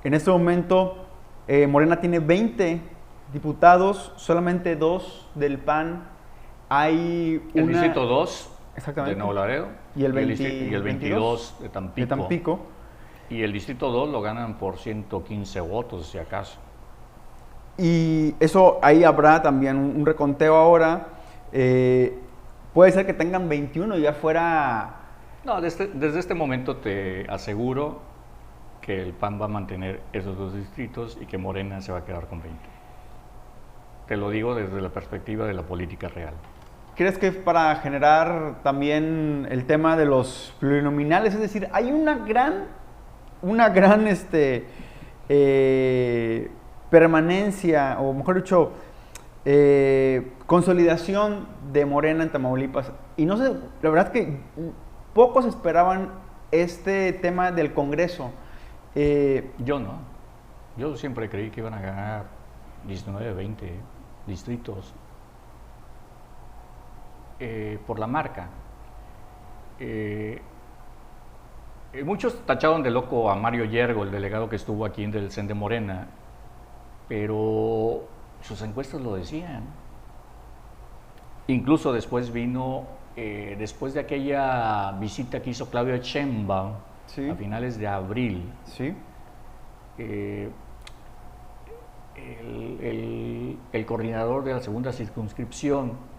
En este momento Morena tiene 20 diputados, solamente 2 del PAN. Hay el distrito 2 exactamente, de Nuevo Laredo y el 22 de Tampico. Y el distrito 2 lo ganan por 115 votos, si acaso. Y eso, ahí habrá también un reconteo ahora. Puede ser que tengan 21 y ya fuera... No, desde este momento te aseguro que el PAN va a mantener esos 2 distritos y que Morena se va a quedar con 20. Te lo digo desde la perspectiva de la política real. ¿Crees que es para generar también el tema de los plurinominales? Es decir, hay una gran permanencia, o mejor dicho, consolidación de Morena en Tamaulipas. Y no sé, la verdad es que pocos esperaban este tema del Congreso. Yo no. Yo siempre creí que iban a ganar 19, 20 distritos por la marca. Muchos tacharon de loco a Mario Yergo, el delegado que estuvo aquí en el CEN de Morena, pero sus encuestas lo decían. Incluso después vino, después de aquella visita que hizo Claudia Sheinbaum, sí, a finales de abril, sí, el coordinador de la segunda circunscripción,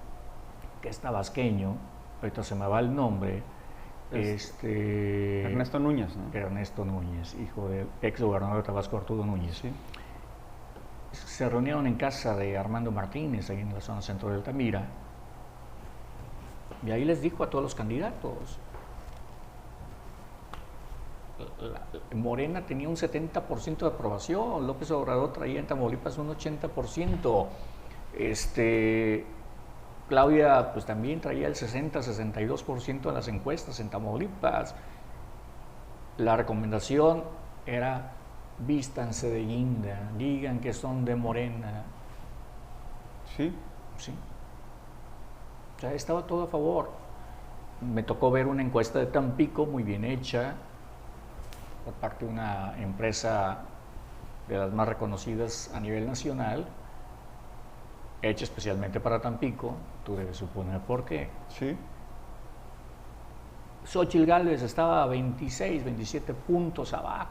que es tabasqueño, ahorita se me va el nombre, Ernesto Núñez, ¿no? Ernesto Núñez, hijo del ex gobernador de Tabasco, Arturo Núñez. Sí. Se reunieron en casa de Armando Martínez, ahí en la zona centro de Altamira, y ahí les dijo a todos los candidatos, Morena tenía un 70% de aprobación, López Obrador traía en Tamaulipas un 80%, Claudia pues también traía el 60-62% en las encuestas en Tamaulipas. La recomendación era vístanse de guinda, digan que son de Morena. Sí. Sí. O sea, estaba todo a favor. Me tocó ver una encuesta de Tampico muy bien hecha por parte de una empresa de las más reconocidas a nivel nacional, hecha especialmente para Tampico. Tú debes suponer por qué. Sí. Xóchitl Gálvez estaba a 26, 27 puntos abajo.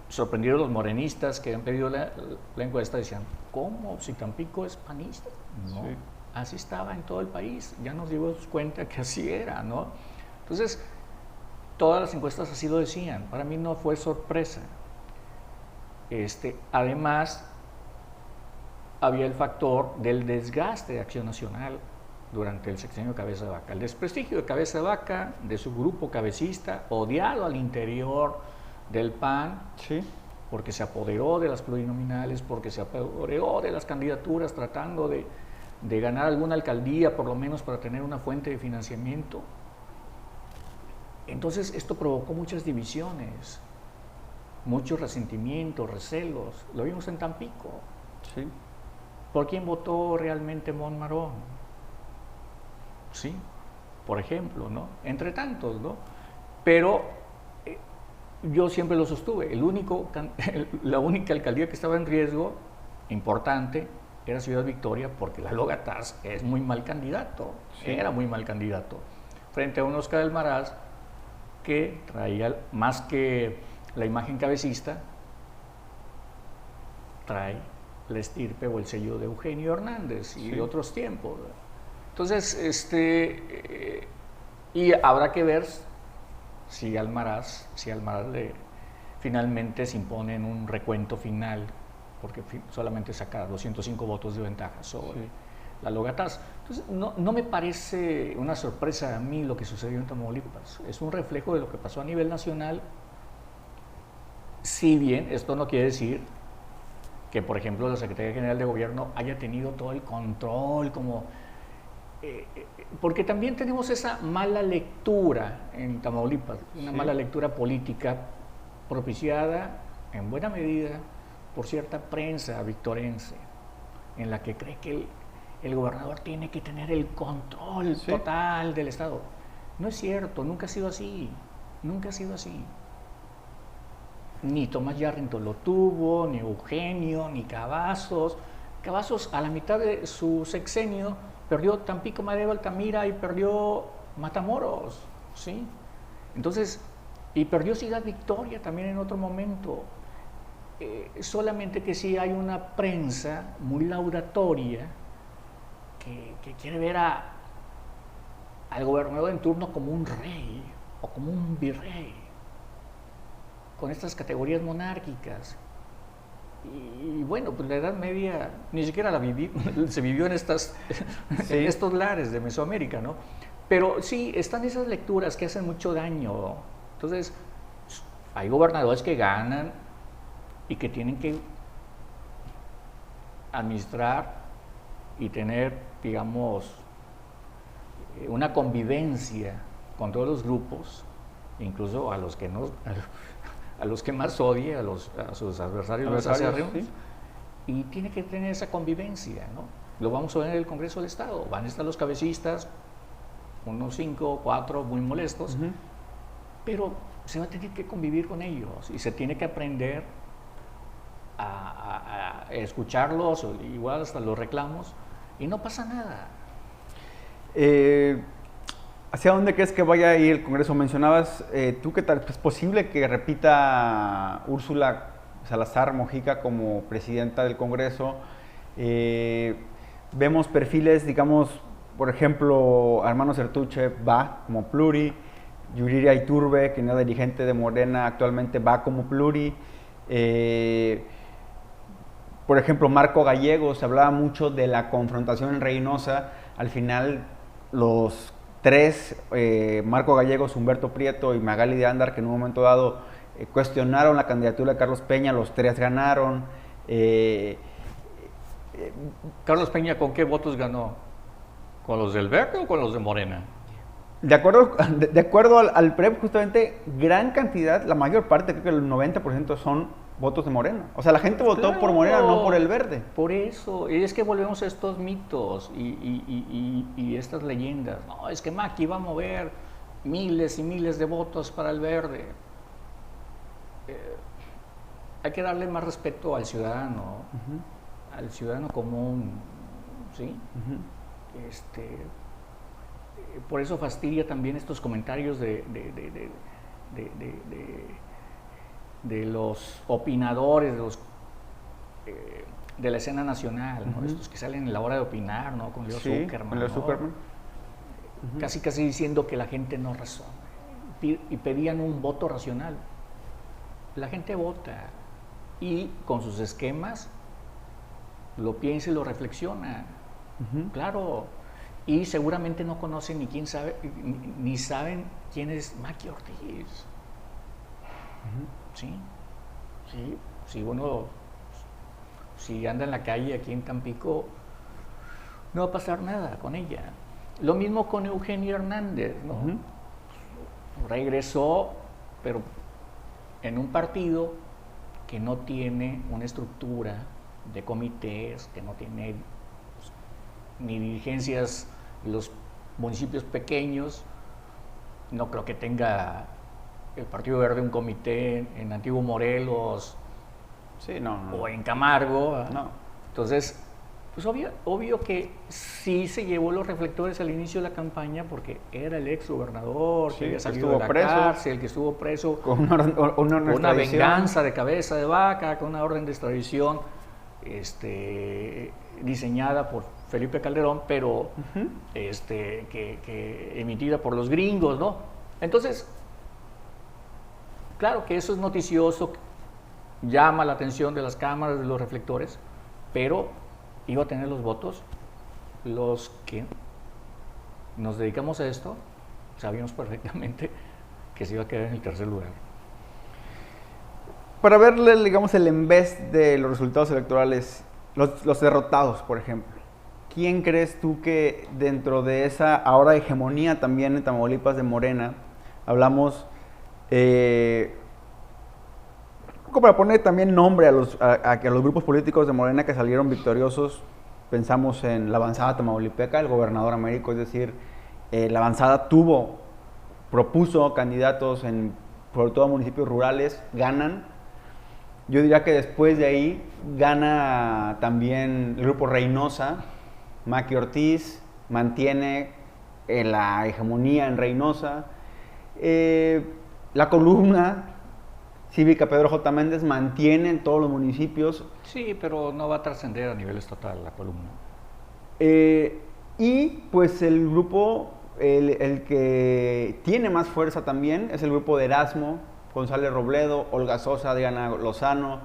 Sorprendidos los morenistas que han pedido la encuesta, decían, ¿cómo? Si Tampico es panista. No, sí, así estaba en todo el país. Ya nos dimos cuenta que así era, ¿no? Entonces, todas las encuestas así lo decían. Para mí no fue sorpresa. Además, había el factor del desgaste de Acción Nacional durante el sexenio de Cabeza de Vaca. El desprestigio de Cabeza de Vaca, de su grupo cabecista, odiado al interior del PAN, sí, porque se apoderó de las plurinominales, porque se apoderó de las candidaturas tratando de ganar alguna alcaldía, por lo menos para tener una fuente de financiamiento. Entonces esto provocó muchas divisiones, muchos resentimientos, recelos. Lo vimos en Tampico. Sí. ¿Por quién votó realmente Monmarón? Sí, por ejemplo, ¿no? Entre tantos, ¿no? Pero yo siempre lo sostuve. La única alcaldía que estaba en riesgo, importante, era Ciudad Victoria, porque Lalo Gataz es muy mal candidato. Sí. Era muy mal candidato. Frente a un Óscar Almaraz que traía, más que la imagen cabecista, trae la estirpe o el sello de Eugenio Hernández y sí, otros tiempos. Entonces, y habrá que ver si Almaraz finalmente se impone en un recuento final, porque solamente saca 205 votos de ventaja sobre la Logataza. Entonces, no me parece una sorpresa a mí lo que sucedió en Tamaulipas. Es un reflejo de lo que pasó a nivel nacional. Si bien esto no quiere decir que, por ejemplo, la Secretaría General de Gobierno haya tenido todo el control, como, porque también tenemos esa mala lectura en Tamaulipas, una mala lectura política propiciada en buena medida por cierta prensa victorense, en la que cree que el gobernador tiene que tener el control total del Estado. No es cierto, nunca ha sido así, nunca ha sido así. Ni Tomás Yarrington lo tuvo, ni Eugenio, ni Cavazos. Cavazos a la mitad de su sexenio perdió Tampico, Madero, Altamira y perdió Matamoros, ¿sí? Entonces, y perdió Ciudad Victoria también en otro momento. Solamente que sí hay una prensa muy laudatoria que quiere ver al gobernador en turno como un rey o como un virrey, con estas categorías monárquicas. Y bueno, pues la Edad Media ni siquiera se vivió en en estos lares de Mesoamérica, ¿no? Pero sí, están esas lecturas que hacen mucho daño. Entonces, hay gobernadores que ganan y que tienen que administrar y tener, digamos, una convivencia con todos los grupos, incluso a los que no, a los que más odie, a sus adversarios más acérrimos, ¿sí? Y tiene que tener esa convivencia, ¿no? Lo vamos a ver en el Congreso del Estado. Van a estar los cabecistas, unos 5 o 4 muy molestos, pero se va a tener que convivir con ellos y se tiene que aprender a escucharlos, igual hasta los reclamos, y no pasa nada. ¿Hacia dónde crees que vaya a ir el Congreso? Mencionabas, ¿tú qué tal? ¿Es posible que repita Úrsula Salazar Mojica como presidenta del Congreso? Vemos perfiles, digamos, por ejemplo, Armando Certuche va como pluri, Yuriria Iturbe, que no es dirigente de Morena, actualmente va como pluri. Por ejemplo, Marco Gallego, se hablaba mucho de la confrontación en Reynosa. Al final, los tres, Marco Gallegos, Humberto Prieto y Magali de Andar, que en un momento dado cuestionaron la candidatura de Carlos Peña, los tres ganaron. Carlos Peña, ¿con qué votos ganó? ¿Con los del Verde o con los de Morena? De acuerdo al PREP, justamente, gran cantidad, la mayor parte, creo que el 90% son votos de Morena. O sea, la gente votó por Morena, no por el Verde. Por eso, y es que volvemos a estos mitos y estas leyendas. No, es que Maqui va a mover miles y miles de votos para el Verde. Hay que darle más respeto al ciudadano, al ciudadano común, ¿sí? Por eso fastidia también estos comentarios de los opinadores, de la escena nacional, ¿no? Estos que salen en la hora de opinar, ¿no? Con Leo Zuckerman, Leo Zuckerman. Casi diciendo que la gente no razona y pedían un voto racional. La gente vota y con sus esquemas lo piensa y lo reflexiona, claro, y seguramente no conocen ni saben quién es Maqui Ortiz. Sí, bueno, si anda en la calle aquí en Tampico, no va a pasar nada con ella. Lo mismo con Eugenio Hernández, ¿no? Regresó, pero en un partido que no tiene una estructura de comités, que no tiene ni dirigencias en los municipios pequeños. No creo que tenga el Partido Verde un comité en Antiguo Morelos, o en Camargo. No. Entonces, pues obvio que sí se llevó los reflectores al inicio de la campaña porque era el ex gobernador, que había salido de la cárcel, que estuvo preso con una venganza de cabeza de vaca, con una orden de extradición diseñada por Felipe Calderón, pero que emitida por los gringos, ¿no? Entonces, claro que eso es noticioso, llama la atención de las cámaras, de los reflectores, pero iba a tener los votos los que nos dedicamos a esto sabíamos perfectamente que se iba a quedar en el tercer lugar. Para verle, digamos, el embés de los resultados electorales, los derrotados, por ejemplo, ¿quién crees tú que dentro de esa ahora hegemonía también en Tamaulipas de Morena, hablamos, como para poner también nombre a los grupos políticos de Morena que salieron victoriosos? Pensamos en la avanzada tamaulipeca, el gobernador Américo, es decir, la avanzada propuso candidatos en, sobre todo, municipios rurales, ganan. Yo diría que después de ahí gana también el grupo Reynosa, Maqui Ortiz mantiene la hegemonía en Reynosa. La columna cívica Pedro J. Méndez mantiene en todos los municipios. Sí, pero no va a trascender a nivel estatal la columna. Y pues el grupo, el que tiene más fuerza también es el grupo de Erasmo, González Robledo, Olga Sosa, Diana Lozano,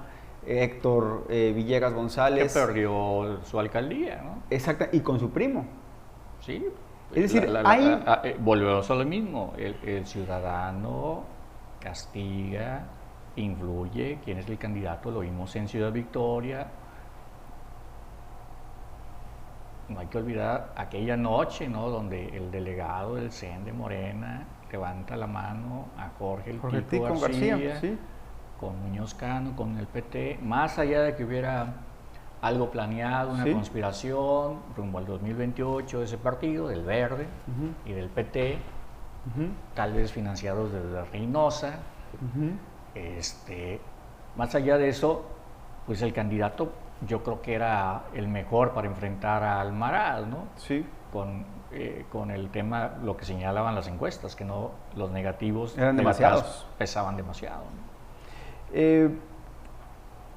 Héctor Villegas González. Que perdió su alcaldía, ¿no? Exacto, y con su primo. Sí. Es decir, volvemos a lo mismo. El ciudadano castiga, influye. ¿Quién es el candidato? Lo vimos en Ciudad Victoria. No hay que olvidar aquella noche, ¿no?, donde el delegado del CEN de Morena levanta la mano a Jorge el Tico García, sí, con Muñoz Cano, con el PT, más allá de que hubiera algo planeado, una conspiración rumbo al 2028 de ese partido, del Verde y del PT, tal vez financiados desde Reynosa. Más allá de eso, pues el candidato yo creo que era el mejor para enfrentar a Almaraz, ¿no? Sí. Con el tema, lo que señalaban las encuestas, que no, los negativos eran demasiados, pesaban demasiado, ¿no?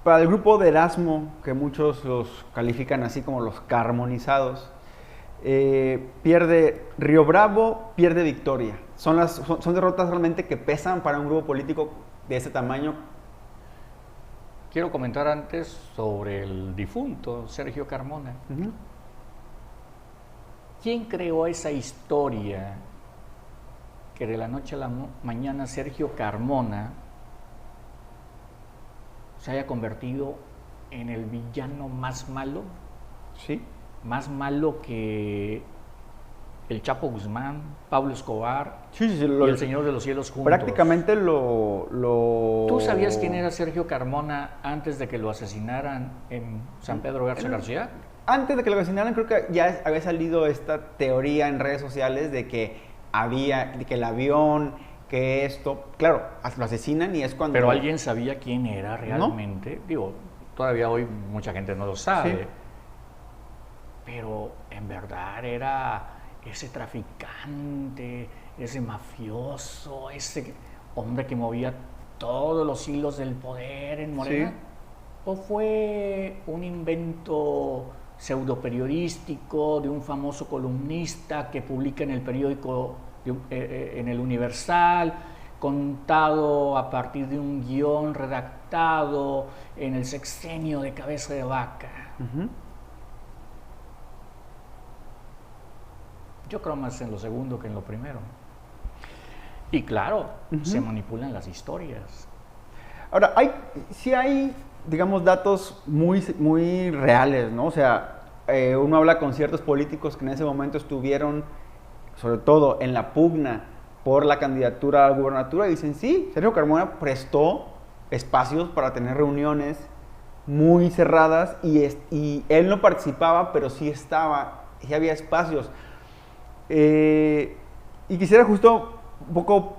Para el grupo de Erasmo, que muchos los califican así como los carmonizados, pierde Río Bravo, pierde Victoria. Son derrotas realmente que pesan para un grupo político de ese tamaño. Quiero comentar antes sobre el difunto Sergio Carmona. ¿Quién creó esa historia que de la noche a la mañana Sergio Carmona se haya convertido en el villano más malo? Sí. Más malo que el Chapo Guzmán, Pablo Escobar y el Señor de los Cielos juntos. Prácticamente ¿Tú sabías quién era Sergio Carmona antes de que lo asesinaran en San Pedro Garza García? Antes de que lo asesinaran, creo que ya había salido esta teoría en redes sociales de que el avión, que esto, claro, lo asesinan y es cuando... Pero alguien sabía quién era realmente. ¿No? Digo, todavía hoy mucha gente no lo sabe. Sí. Pero en verdad era ese traficante, ese mafioso, ese hombre que movía todos los hilos del poder en Morena. Sí. ¿O fue un invento pseudoperiodístico de un famoso columnista que publica en el periódico, en el Universal, contado a partir de un guión redactado en el sexenio de Cabeza de Vaca? Yo creo más en lo segundo que en lo primero. Y claro, se manipulan las historias. Ahora, sí hay, digamos, datos muy reales, ¿no? O sea, uno habla con ciertos políticos que en ese momento estuvieron, sobre todo en la pugna por la candidatura a la gubernatura, y dicen, sí, Sergio Carmona prestó espacios para tener reuniones muy cerradas y él no participaba, pero sí había espacios. Y quisiera justo un poco,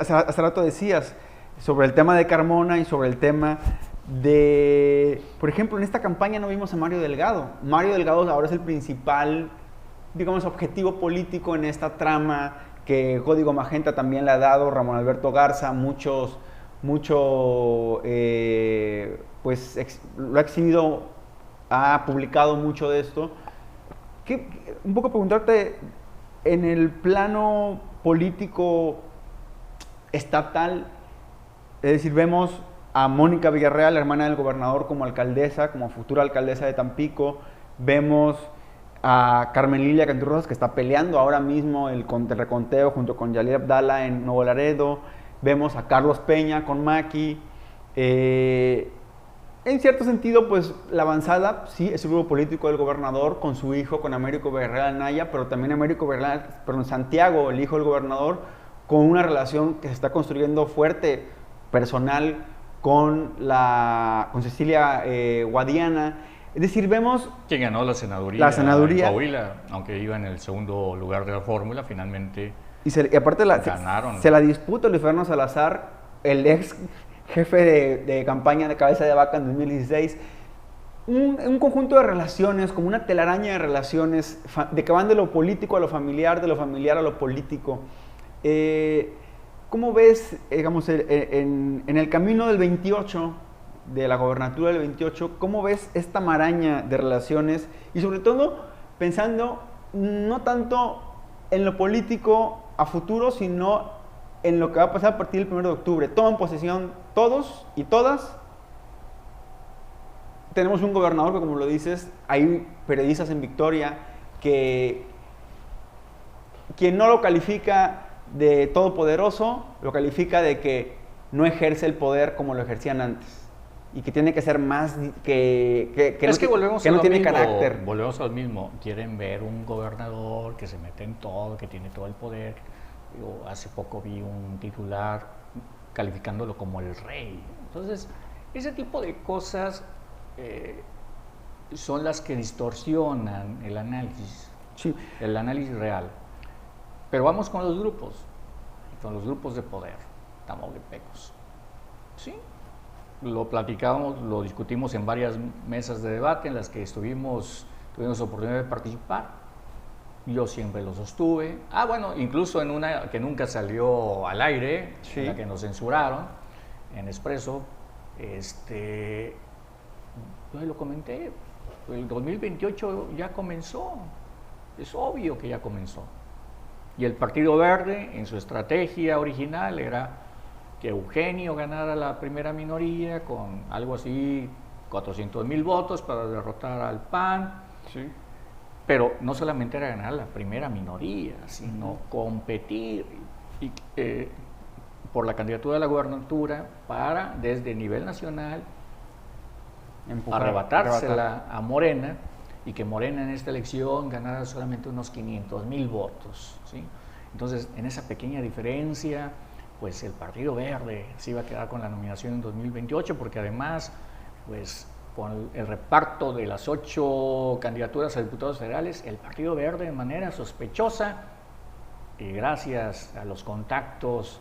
hace rato decías, sobre el tema de Carmona y sobre el tema de, por ejemplo, en esta campaña no vimos a Mario Delgado. Mario Delgado ahora es el principal, digamos, objetivo político en esta trama que Código Magenta también le ha dado, Ramón Alberto Garza, pues lo ha exhibido, ha publicado mucho de esto. Un poco preguntarte, en el plano político estatal, es decir, vemos a Mónica Villarreal, la hermana del gobernador, como alcaldesa, como futura alcaldesa de Tampico. Vemos a Carmen Lilia Canturrosas, que está peleando ahora mismo el reconteo junto con Yalil Abdala en Nuevo Laredo. Vemos a Carlos Peña con Maki. En cierto sentido, pues la avanzada sí es el grupo político del gobernador con su hijo, con Américo Villarreal Anaya, pero también Santiago, el hijo del gobernador, con una relación que se está construyendo fuerte, personal, con Cecilia Guadiana. Es decir, vemos... ¿Quién ganó la senaduría? La senaduría. En Coahuila, aunque iba en el segundo lugar de la fórmula, finalmente y aparte ganaron. Se la disputa Luis Fernando Salazar, el ex jefe de campaña de Cabeza de Vaca en 2016. Un conjunto de relaciones, como una telaraña de relaciones, de que van de lo político a lo familiar, de lo familiar a lo político. ¿Cómo ves, digamos, en el camino del 28, de la gobernatura del 28, cómo ves esta maraña de relaciones y sobre todo pensando no tanto en lo político a futuro, sino en lo que va a pasar a partir del 1 de octubre? Toman posesión todos y todas. Tenemos un gobernador que, como lo dices, hay periodistas en Victoria que quien no lo califica de todopoderoso, lo califica de que no ejerce el poder como lo ejercían antes y que tiene que ser más que no tiene carácter. Volvemos al mismo. Quieren ver un gobernador que se mete en todo, que tiene todo el poder. Yo hace poco vi un titular calificándolo como el rey. Entonces, ese tipo de cosas son las que distorsionan el análisis, sí, el análisis real. Pero vamos con los grupos de poder, tamaulipecos. ¿Sí? Lo platicábamos, lo discutimos en varias mesas de debate en las que tuvimos oportunidad de participar. Yo siempre lo sostuve. Bueno, incluso en una que nunca salió al aire, sí, en la que nos censuraron, en Expreso, yo lo comenté, el 2028 ya comenzó, es obvio que ya comenzó. Y el Partido Verde, en su estrategia original, era que Eugenio ganara la primera minoría con algo así, 400,000 votos para derrotar al PAN. Sí. Pero no solamente era ganar la primera minoría, sino competir por la candidatura de la gubernatura para, desde el nivel nacional, arrebatársela a Morena, y que Morena en esta elección ganara solamente unos 500,000 votos. ¿Sí? Entonces, en esa pequeña diferencia, pues el Partido Verde se iba a quedar con la nominación en 2028, porque además, pues con el reparto de las 8 candidaturas a diputados federales, el Partido Verde, de manera sospechosa, y gracias a los contactos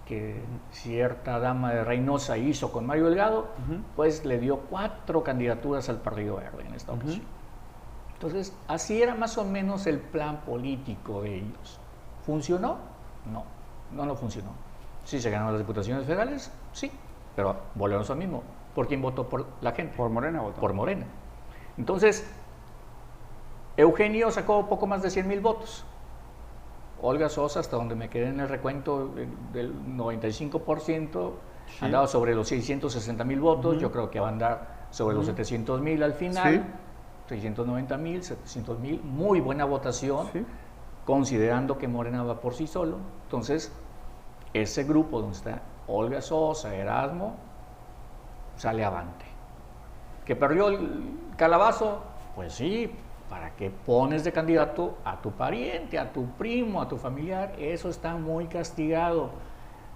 que cierta dama de Reynosa hizo con Mario Delgado, pues le dio 4 candidaturas al Partido Verde en esta ocasión. Entonces, así era más o menos el plan político de ellos. ¿Funcionó? No funcionó. ¿Sí se ganaron las diputaciones federales? Sí, pero volvemos al mismo. ¿Por quién votó por la gente? Por Morena votó. Por Morena. Entonces, Eugenio sacó poco más de 100,000 votos. Olga Sosa, hasta donde me quedé en el recuento del 95%, sí, andaba sobre los 660,000 votos. Yo creo que va a andar sobre los 700,000 al final. Sí. 690,000, 700,000, muy buena votación, sí, considerando que Morena va por sí solo. Entonces, ese grupo donde está Olga Sosa, Erasmo, sale avante. ¿Que perdió el calabazo? Pues sí, ¿para qué pones de candidato a tu pariente, a tu primo, a tu familiar? Eso está muy castigado.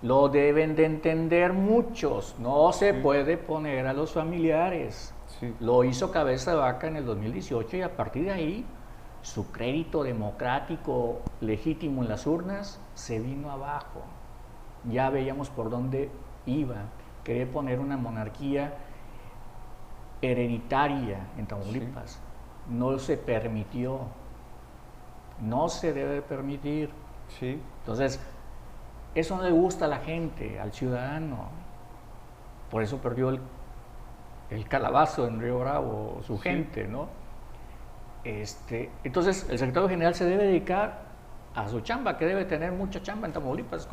Lo deben de entender muchos. No se puede poner a los familiares. Sí. Lo hizo Cabeza de Vaca en el 2018 y a partir de ahí su crédito democrático legítimo en las urnas se vino abajo. Ya veíamos por dónde iba. Quería poner una monarquía hereditaria en Tamaulipas. Sí. No se permitió. No se debe permitir. Sí. Entonces, eso no le gusta a la gente, al ciudadano. Por eso perdió el calabazo en Río Bravo, su gente, ¿no? Entonces, el secretario general se debe dedicar a su chamba, que debe tener mucha chamba en Tamaulipas,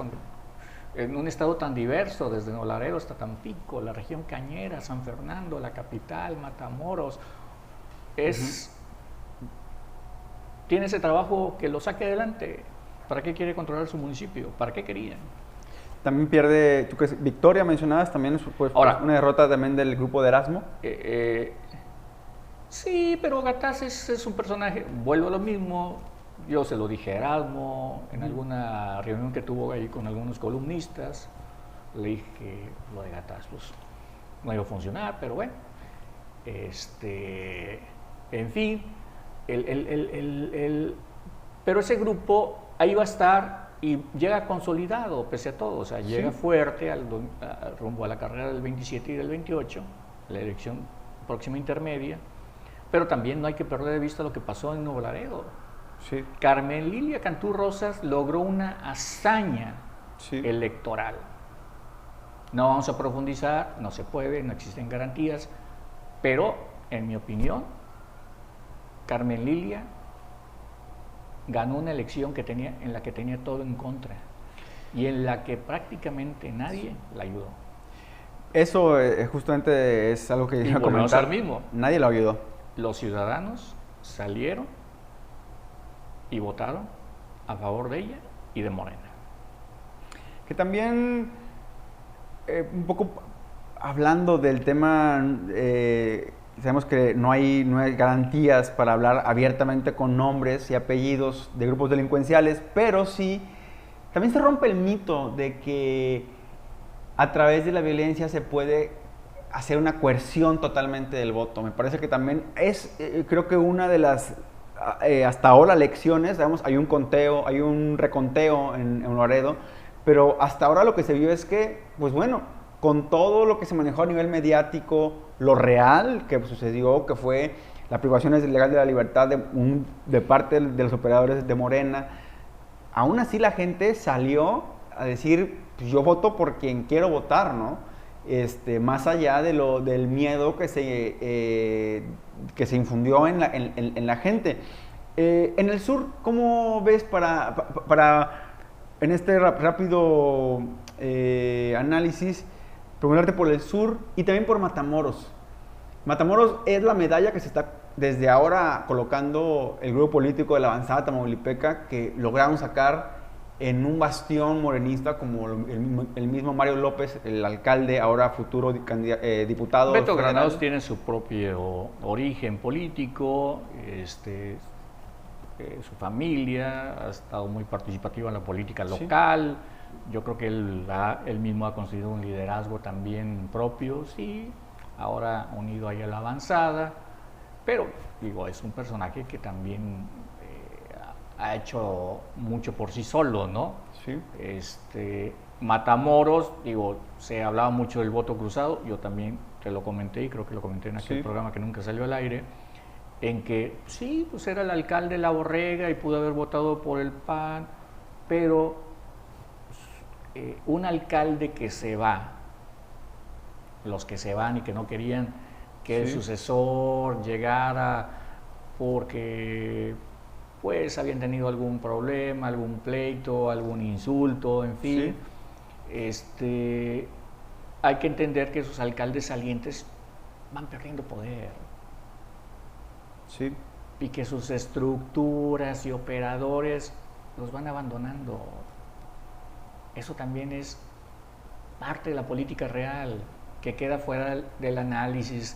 en un estado tan diverso, desde Nuevo Laredo hasta Tampico, la región Cañera, San Fernando, la capital, Matamoros. Es tiene ese trabajo que lo saque adelante. ¿Para qué quiere controlar su municipio? ¿Para qué querían? También pierde, tú que Victoria mencionabas, también pues, Ahora, una derrota también del grupo de Erasmo. Sí, pero Gataz es un personaje, vuelvo a lo mismo, yo se lo dije a Erasmo en alguna reunión que tuvo ahí con algunos columnistas, le dije que lo de Gataz pues, no iba a funcionar, pero bueno, en fin, pero ese grupo ahí va a estar y llega consolidado pese a todo, o sea, llega fuerte rumbo a la carrera del 27 y del 28, la elección próxima intermedia, pero también no hay que perder de vista lo que pasó en Nuevo Laredo. Sí. Carmen Lilia Cantú Rosas logró una hazaña electoral. No vamos a profundizar, no se puede, no existen garantías, pero en mi opinión, Carmen Lilia ganó una elección en la que tenía todo en contra y en la que prácticamente nadie la ayudó. Eso justamente es algo que iba a comentar. Mismo. Nadie la ayudó. Los ciudadanos salieron y votaron a favor de ella y de Morena. Que también, un poco hablando del tema, sabemos que no hay garantías para hablar abiertamente con nombres y apellidos de grupos delincuenciales, pero sí, también se rompe el mito de que a través de la violencia se puede hacer una coerción totalmente del voto. Me parece que también es, creo que una de las, hasta ahora, lecciones, sabemos, hay un conteo, hay un reconteo en Laredo, pero hasta ahora lo que se vio es que, pues bueno, con todo lo que se manejó a nivel mediático, lo real que sucedió, que fue la privación ilegal de la libertad de parte de los operadores de Morena, aún así la gente salió a decir, pues yo voto por quien quiero votar, ¿no? Más allá del miedo que se infundió en la gente. En el sur, ¿cómo ves en este rápido análisis, preguntarte por el sur y también por Matamoros? Matamoros es la medalla que se está desde ahora colocando el grupo político de la Avanzada Tamaulipeca, que lograron sacar en un bastión morenista como el mismo Mario López, el alcalde, ahora futuro diputado. Beto Granados tiene su propio origen político, su familia ha estado muy participativa en la política local. Yo creo que él mismo ha conseguido un liderazgo también propio, sí, ahora unido ahí a la Avanzada, pero digo, es un personaje que también ha hecho mucho por sí solo, ¿no? Sí. Matamoros, digo, se hablaba mucho del voto cruzado, yo también te lo comenté y creo que lo comenté en aquel programa que nunca salió al aire, en que sí, pues era el alcalde La Borrega y pudo haber votado por el PAN, pero un alcalde que se va, los que se van y que no querían que el sucesor llegara porque pues habían tenido algún problema, algún pleito, algún insulto, en fin. Hay que entender que esos alcaldes salientes van perdiendo poder. Sí. Y que sus estructuras y operadores los van abandonando. Eso también es parte de la política real, que queda fuera del análisis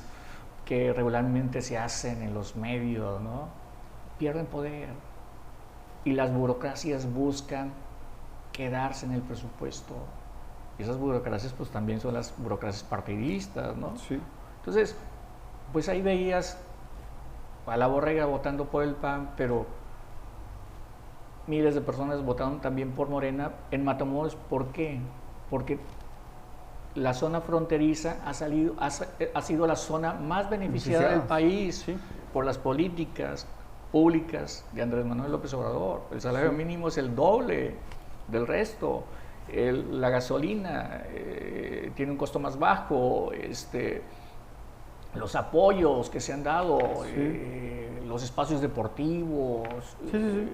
que regularmente se hacen en los medios, ¿no? Pierden poder y las burocracias buscan quedarse en el presupuesto. Y esas burocracias pues también son las burocracias partidistas, ¿no? Sí. Entonces, pues ahí veías a La Borrega votando por el PAN, pero miles de personas votaron también por Morena en Matamoros. ¿Por qué? Porque la zona fronteriza ha sido la zona más beneficiada del país por las políticas públicas de Andrés Manuel López Obrador. El salario mínimo es el doble del resto. La gasolina tiene un costo más bajo. Los apoyos que se han dado, los espacios deportivos,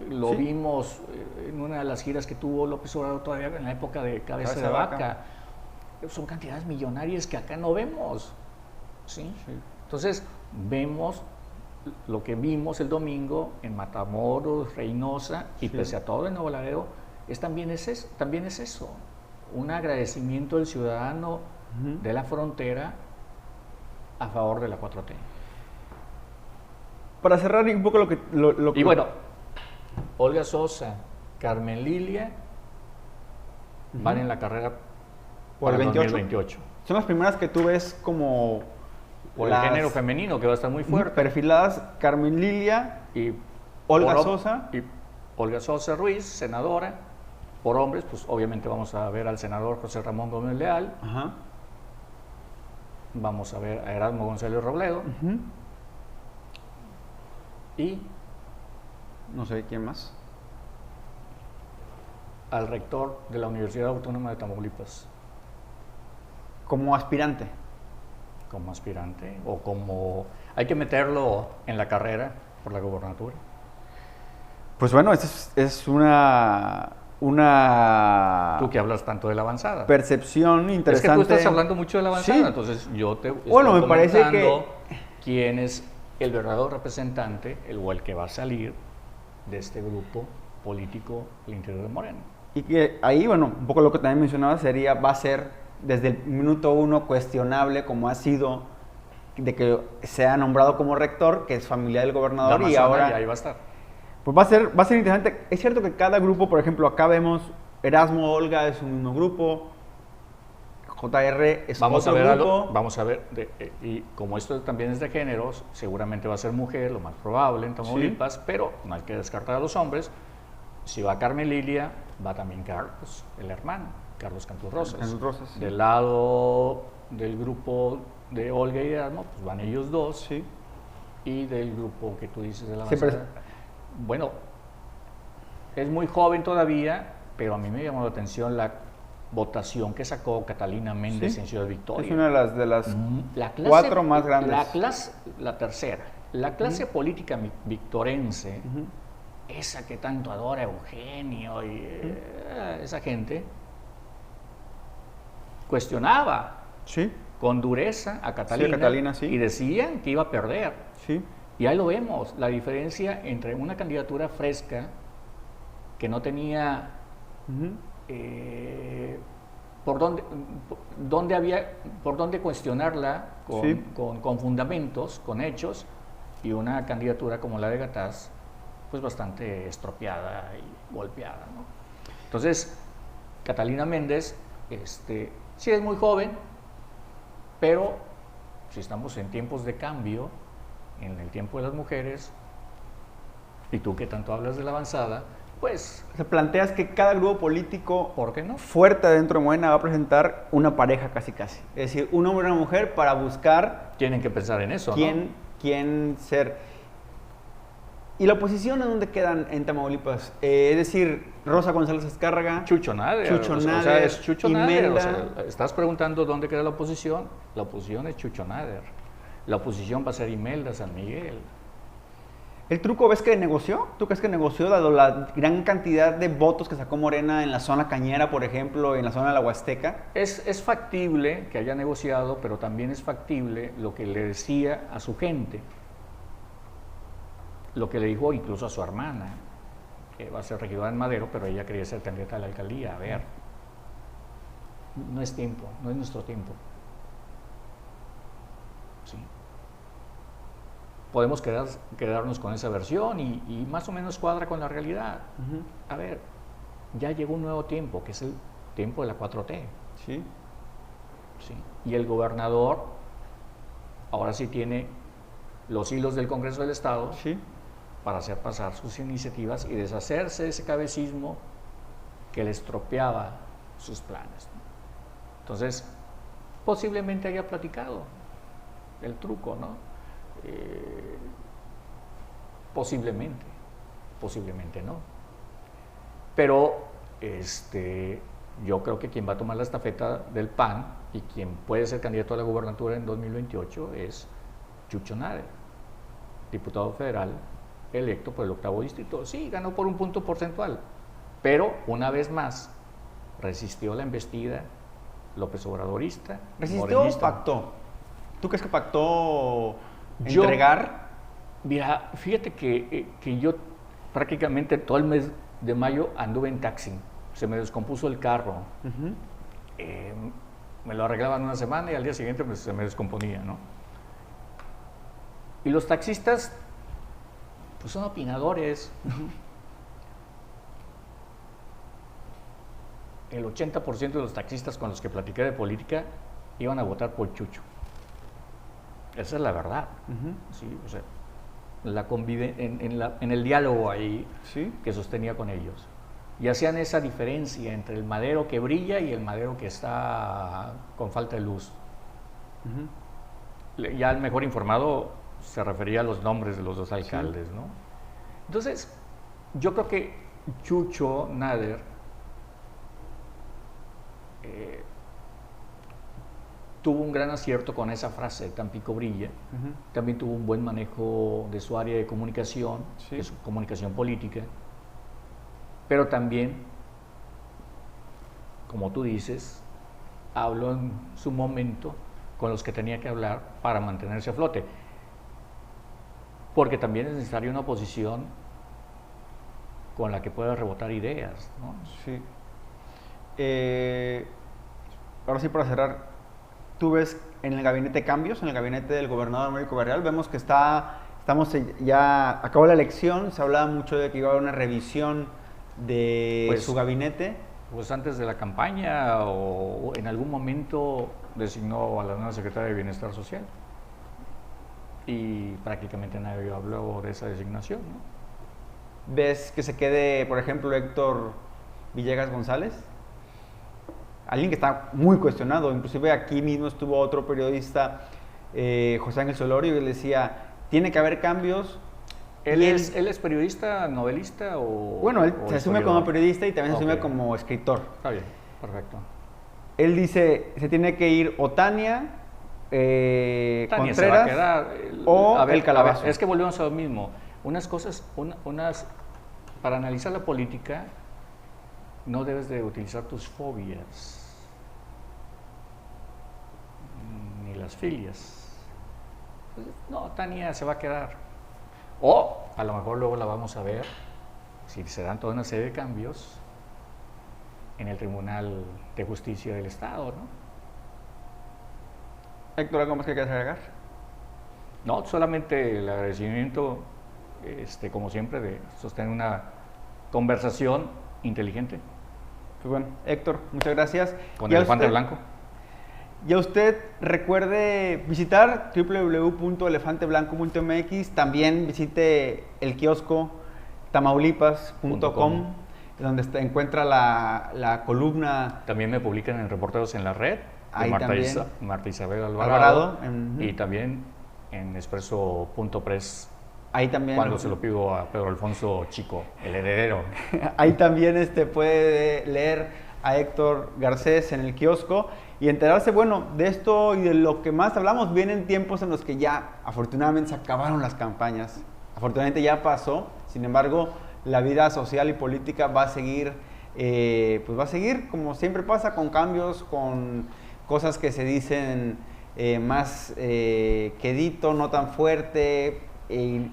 lo vimos en una de las giras que tuvo López Obrador todavía en la época de Cabeza de Vaca. Son cantidades millonarias que acá no vemos. ¿Sí? Entonces, vemos lo que vimos el domingo en Matamoros, Reynosa y pese a todo en Nuevo Laredo, también es eso, un agradecimiento del ciudadano de la frontera a favor de la 4T. Para cerrar un poco Y bueno, Olga Sosa, Carmen Lilia van en la carrera por el 2028. Son las primeras que tú ves como por el género femenino, que va a estar muy fuerte. Perfiladas: Carmen Lilia y Olga Sosa. Y Olga Sosa Ruiz, senadora. Por hombres, pues obviamente vamos a ver al senador José Ramón Gómez Leal. Ajá. Vamos a ver a Erasmo González Robledo. Y no sé quién más. Al rector de la Universidad Autónoma de Tamaulipas. Como aspirante. Como aspirante o como... Hay que meterlo en la carrera por la gobernatura. Pues bueno, es una tú que hablas tanto de la avanzada. Percepción interesante. Es que tú estás hablando mucho de la avanzada, sí. Entonces yo te bueno, me parece que quién es el verdadero representante, o el que va a salir de este grupo político al interior de Morena. Y que ahí, bueno, un poco lo que también mencionaba va a ser desde el minuto uno cuestionable, como ha sido de que se ha nombrado como rector, que es familiar del gobernador, y ahora ya ahí va a estar. Pues va a ser interesante. Es cierto que cada grupo, por ejemplo, acá vemos Erasmo, Olga es un mismo grupo, JR es otro grupo. Vamos a ver, y como esto también es de géneros, seguramente va a ser mujer, lo más probable en Tamaulipas, pero no hay que descartar a los hombres. Si va Carmen Lilia, va también Carlos, el hermano, Carlos Cantú Rosas. Sí. Del lado del grupo de Olga y Erasmo, pues van ellos dos. Sí. Y del grupo que tú dices de la avanzada. Bueno, es muy joven todavía, pero a mí me llamó la atención la votación que sacó Catalina Méndez en Ciudad Victoria. Es una de las cuatro más grandes. La tercera. La clase política victorense, esa que tanto adora Eugenio y esa gente, cuestionaba con dureza a Catalina, y decían que iba a perder. Sí. Y ahí lo vemos, la diferencia entre una candidatura fresca que no tenía por dónde cuestionarla con fundamentos, con hechos, y una candidatura como la de Gataz, pues bastante estropeada y golpeada, ¿no? Entonces, Catalina Méndez, sí es muy joven, pero si estamos en tiempos de cambio, en el tiempo de las mujeres, y tú que tanto hablas de la avanzada, pues... O sea, planteas que cada grupo político, ¿por qué no?, fuerte dentro de Morena va a presentar una pareja casi. Es decir, un hombre y una mujer para buscar... Tienen que pensar en eso, quién ser. ¿Y la oposición en dónde quedan en Tamaulipas? Es decir, Rosa González Azcárraga, Chucho Nader. O sea, es Chucho Nader. O sea, estás preguntando dónde queda la oposición. La oposición es Chucho Nader. La oposición va a ser Imelda San Miguel. ¿El truco ves que negoció? ¿Tú crees que negoció dado la gran cantidad de votos que sacó Morena en la zona cañera, por ejemplo, en la zona de la Huasteca? Es factible que haya negociado, pero también es factible lo que le decía a su gente, lo que le dijo incluso a su hermana, que va a ser regidora en Madero, pero ella quería ser candidata a la alcaldía. A ver, no es tiempo, no es nuestro tiempo. Sí. Podemos quedarnos con esa versión y más o menos cuadra con la realidad. A ver, ya llegó un nuevo tiempo, que es el tiempo de la 4T. Sí. Y el gobernador ahora sí tiene los hilos del Congreso del Estado para hacer pasar sus iniciativas y deshacerse de ese cabecismo que le estropeaba sus planes. Entonces, posiblemente haya platicado el truco, ¿no? Posiblemente no. Pero yo creo que quien va a tomar la estafeta del PAN y quien puede ser candidato a la gubernatura en 2028 es Chucho Nader, diputado federal electo por el 8º distrito. Sí, ganó por un punto porcentual, pero una vez más resistió la embestida López Obradorista. ¿Resistió o pactó? ¿Tú crees que pactó entregar? Mira, fíjate que yo prácticamente todo el mes de mayo anduve en taxi. Se me descompuso el carro. Me lo arreglaban una semana y al día siguiente pues, se me descomponía, ¿no? Y los taxistas, pues son opinadores. El 80% de los taxistas con los que platiqué de política iban a votar por Chucho. Esa es la verdad. Sí, o sea, en el diálogo ahí ¿Sí? que sostenía con ellos. Y hacían esa diferencia entre el madero que brilla y el madero que está con falta de luz. Ya el mejor informado se refería a los nombres de los dos alcaldes, ¿no? Entonces, yo creo que Chucho Nader tuvo un gran acierto con esa frase, Tampico brilla. También tuvo un buen manejo de su área de comunicación, de su comunicación política. Pero también, como tú dices, habló en su momento con los que tenía que hablar para mantenerse a flote. Porque también es necesaria una oposición con la que pueda rebotar ideas, ¿no? Sí. Ahora sí, para cerrar, tú ves en el gabinete cambios, en el gabinete del gobernador Américo Villarreal, vemos que ya acabó la elección, se hablaba mucho de que iba a haber una revisión de su gabinete. Pues antes de la campaña o en algún momento designó a la nueva secretaria de Bienestar Social y prácticamente nadie habló de esa designación, ¿no? ¿Ves que se quede, por ejemplo, Héctor Villegas González? Alguien que está muy cuestionado, inclusive aquí mismo estuvo otro periodista, José Ángel Solorio, y él decía, tiene que haber cambios. ¿Él es periodista, novelista o...? Bueno, él se asume como periodista y también se asume como escritor. Está bien, perfecto. Él dice, se tiene que ir o Tania, Contreras, se va a quedar, o el Calabazo. Es que volvemos a lo mismo. Unas cosas, para analizar la política, no debes de utilizar tus fobias, ni las filias. No, Tania se va a quedar. O a lo mejor luego la vamos a ver, si se dan toda una serie de cambios, en el Tribunal de Justicia del Estado, ¿no? Héctor, ¿algo más que quieras agregar? No, solamente el agradecimiento, como siempre, de sostener una conversación inteligente. Pues bueno, Héctor, muchas gracias. Con el elefante blanco. Y a usted recuerde visitar www.elefanteblanco.mx, también visite el kiosco tamaulipas.com, donde encuentra la columna. También me publican en Reporteros en la Red, ahí Marta Isabel Alvarado y uh-huh. también en expreso.press. Ahí también. Cuando se lo pido a Pedro Alfonso Chico, el heredero. Ahí también puede leer a Héctor Garcés en el kiosco y enterarse, bueno, de esto y de lo que más hablamos. Vienen tiempos en los que ya, afortunadamente, se acabaron las campañas. Afortunadamente ya pasó. Sin embargo, la vida social y política va a seguir, pues va a seguir como siempre pasa, con cambios, con cosas que se dicen más quedito, no tan fuerte,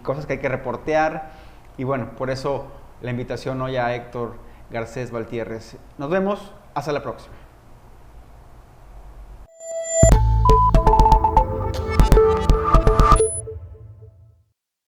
cosas que hay que reportear. Y bueno, por eso la invitación hoy a Héctor Garcés Valtierres. Nos vemos, hasta la próxima.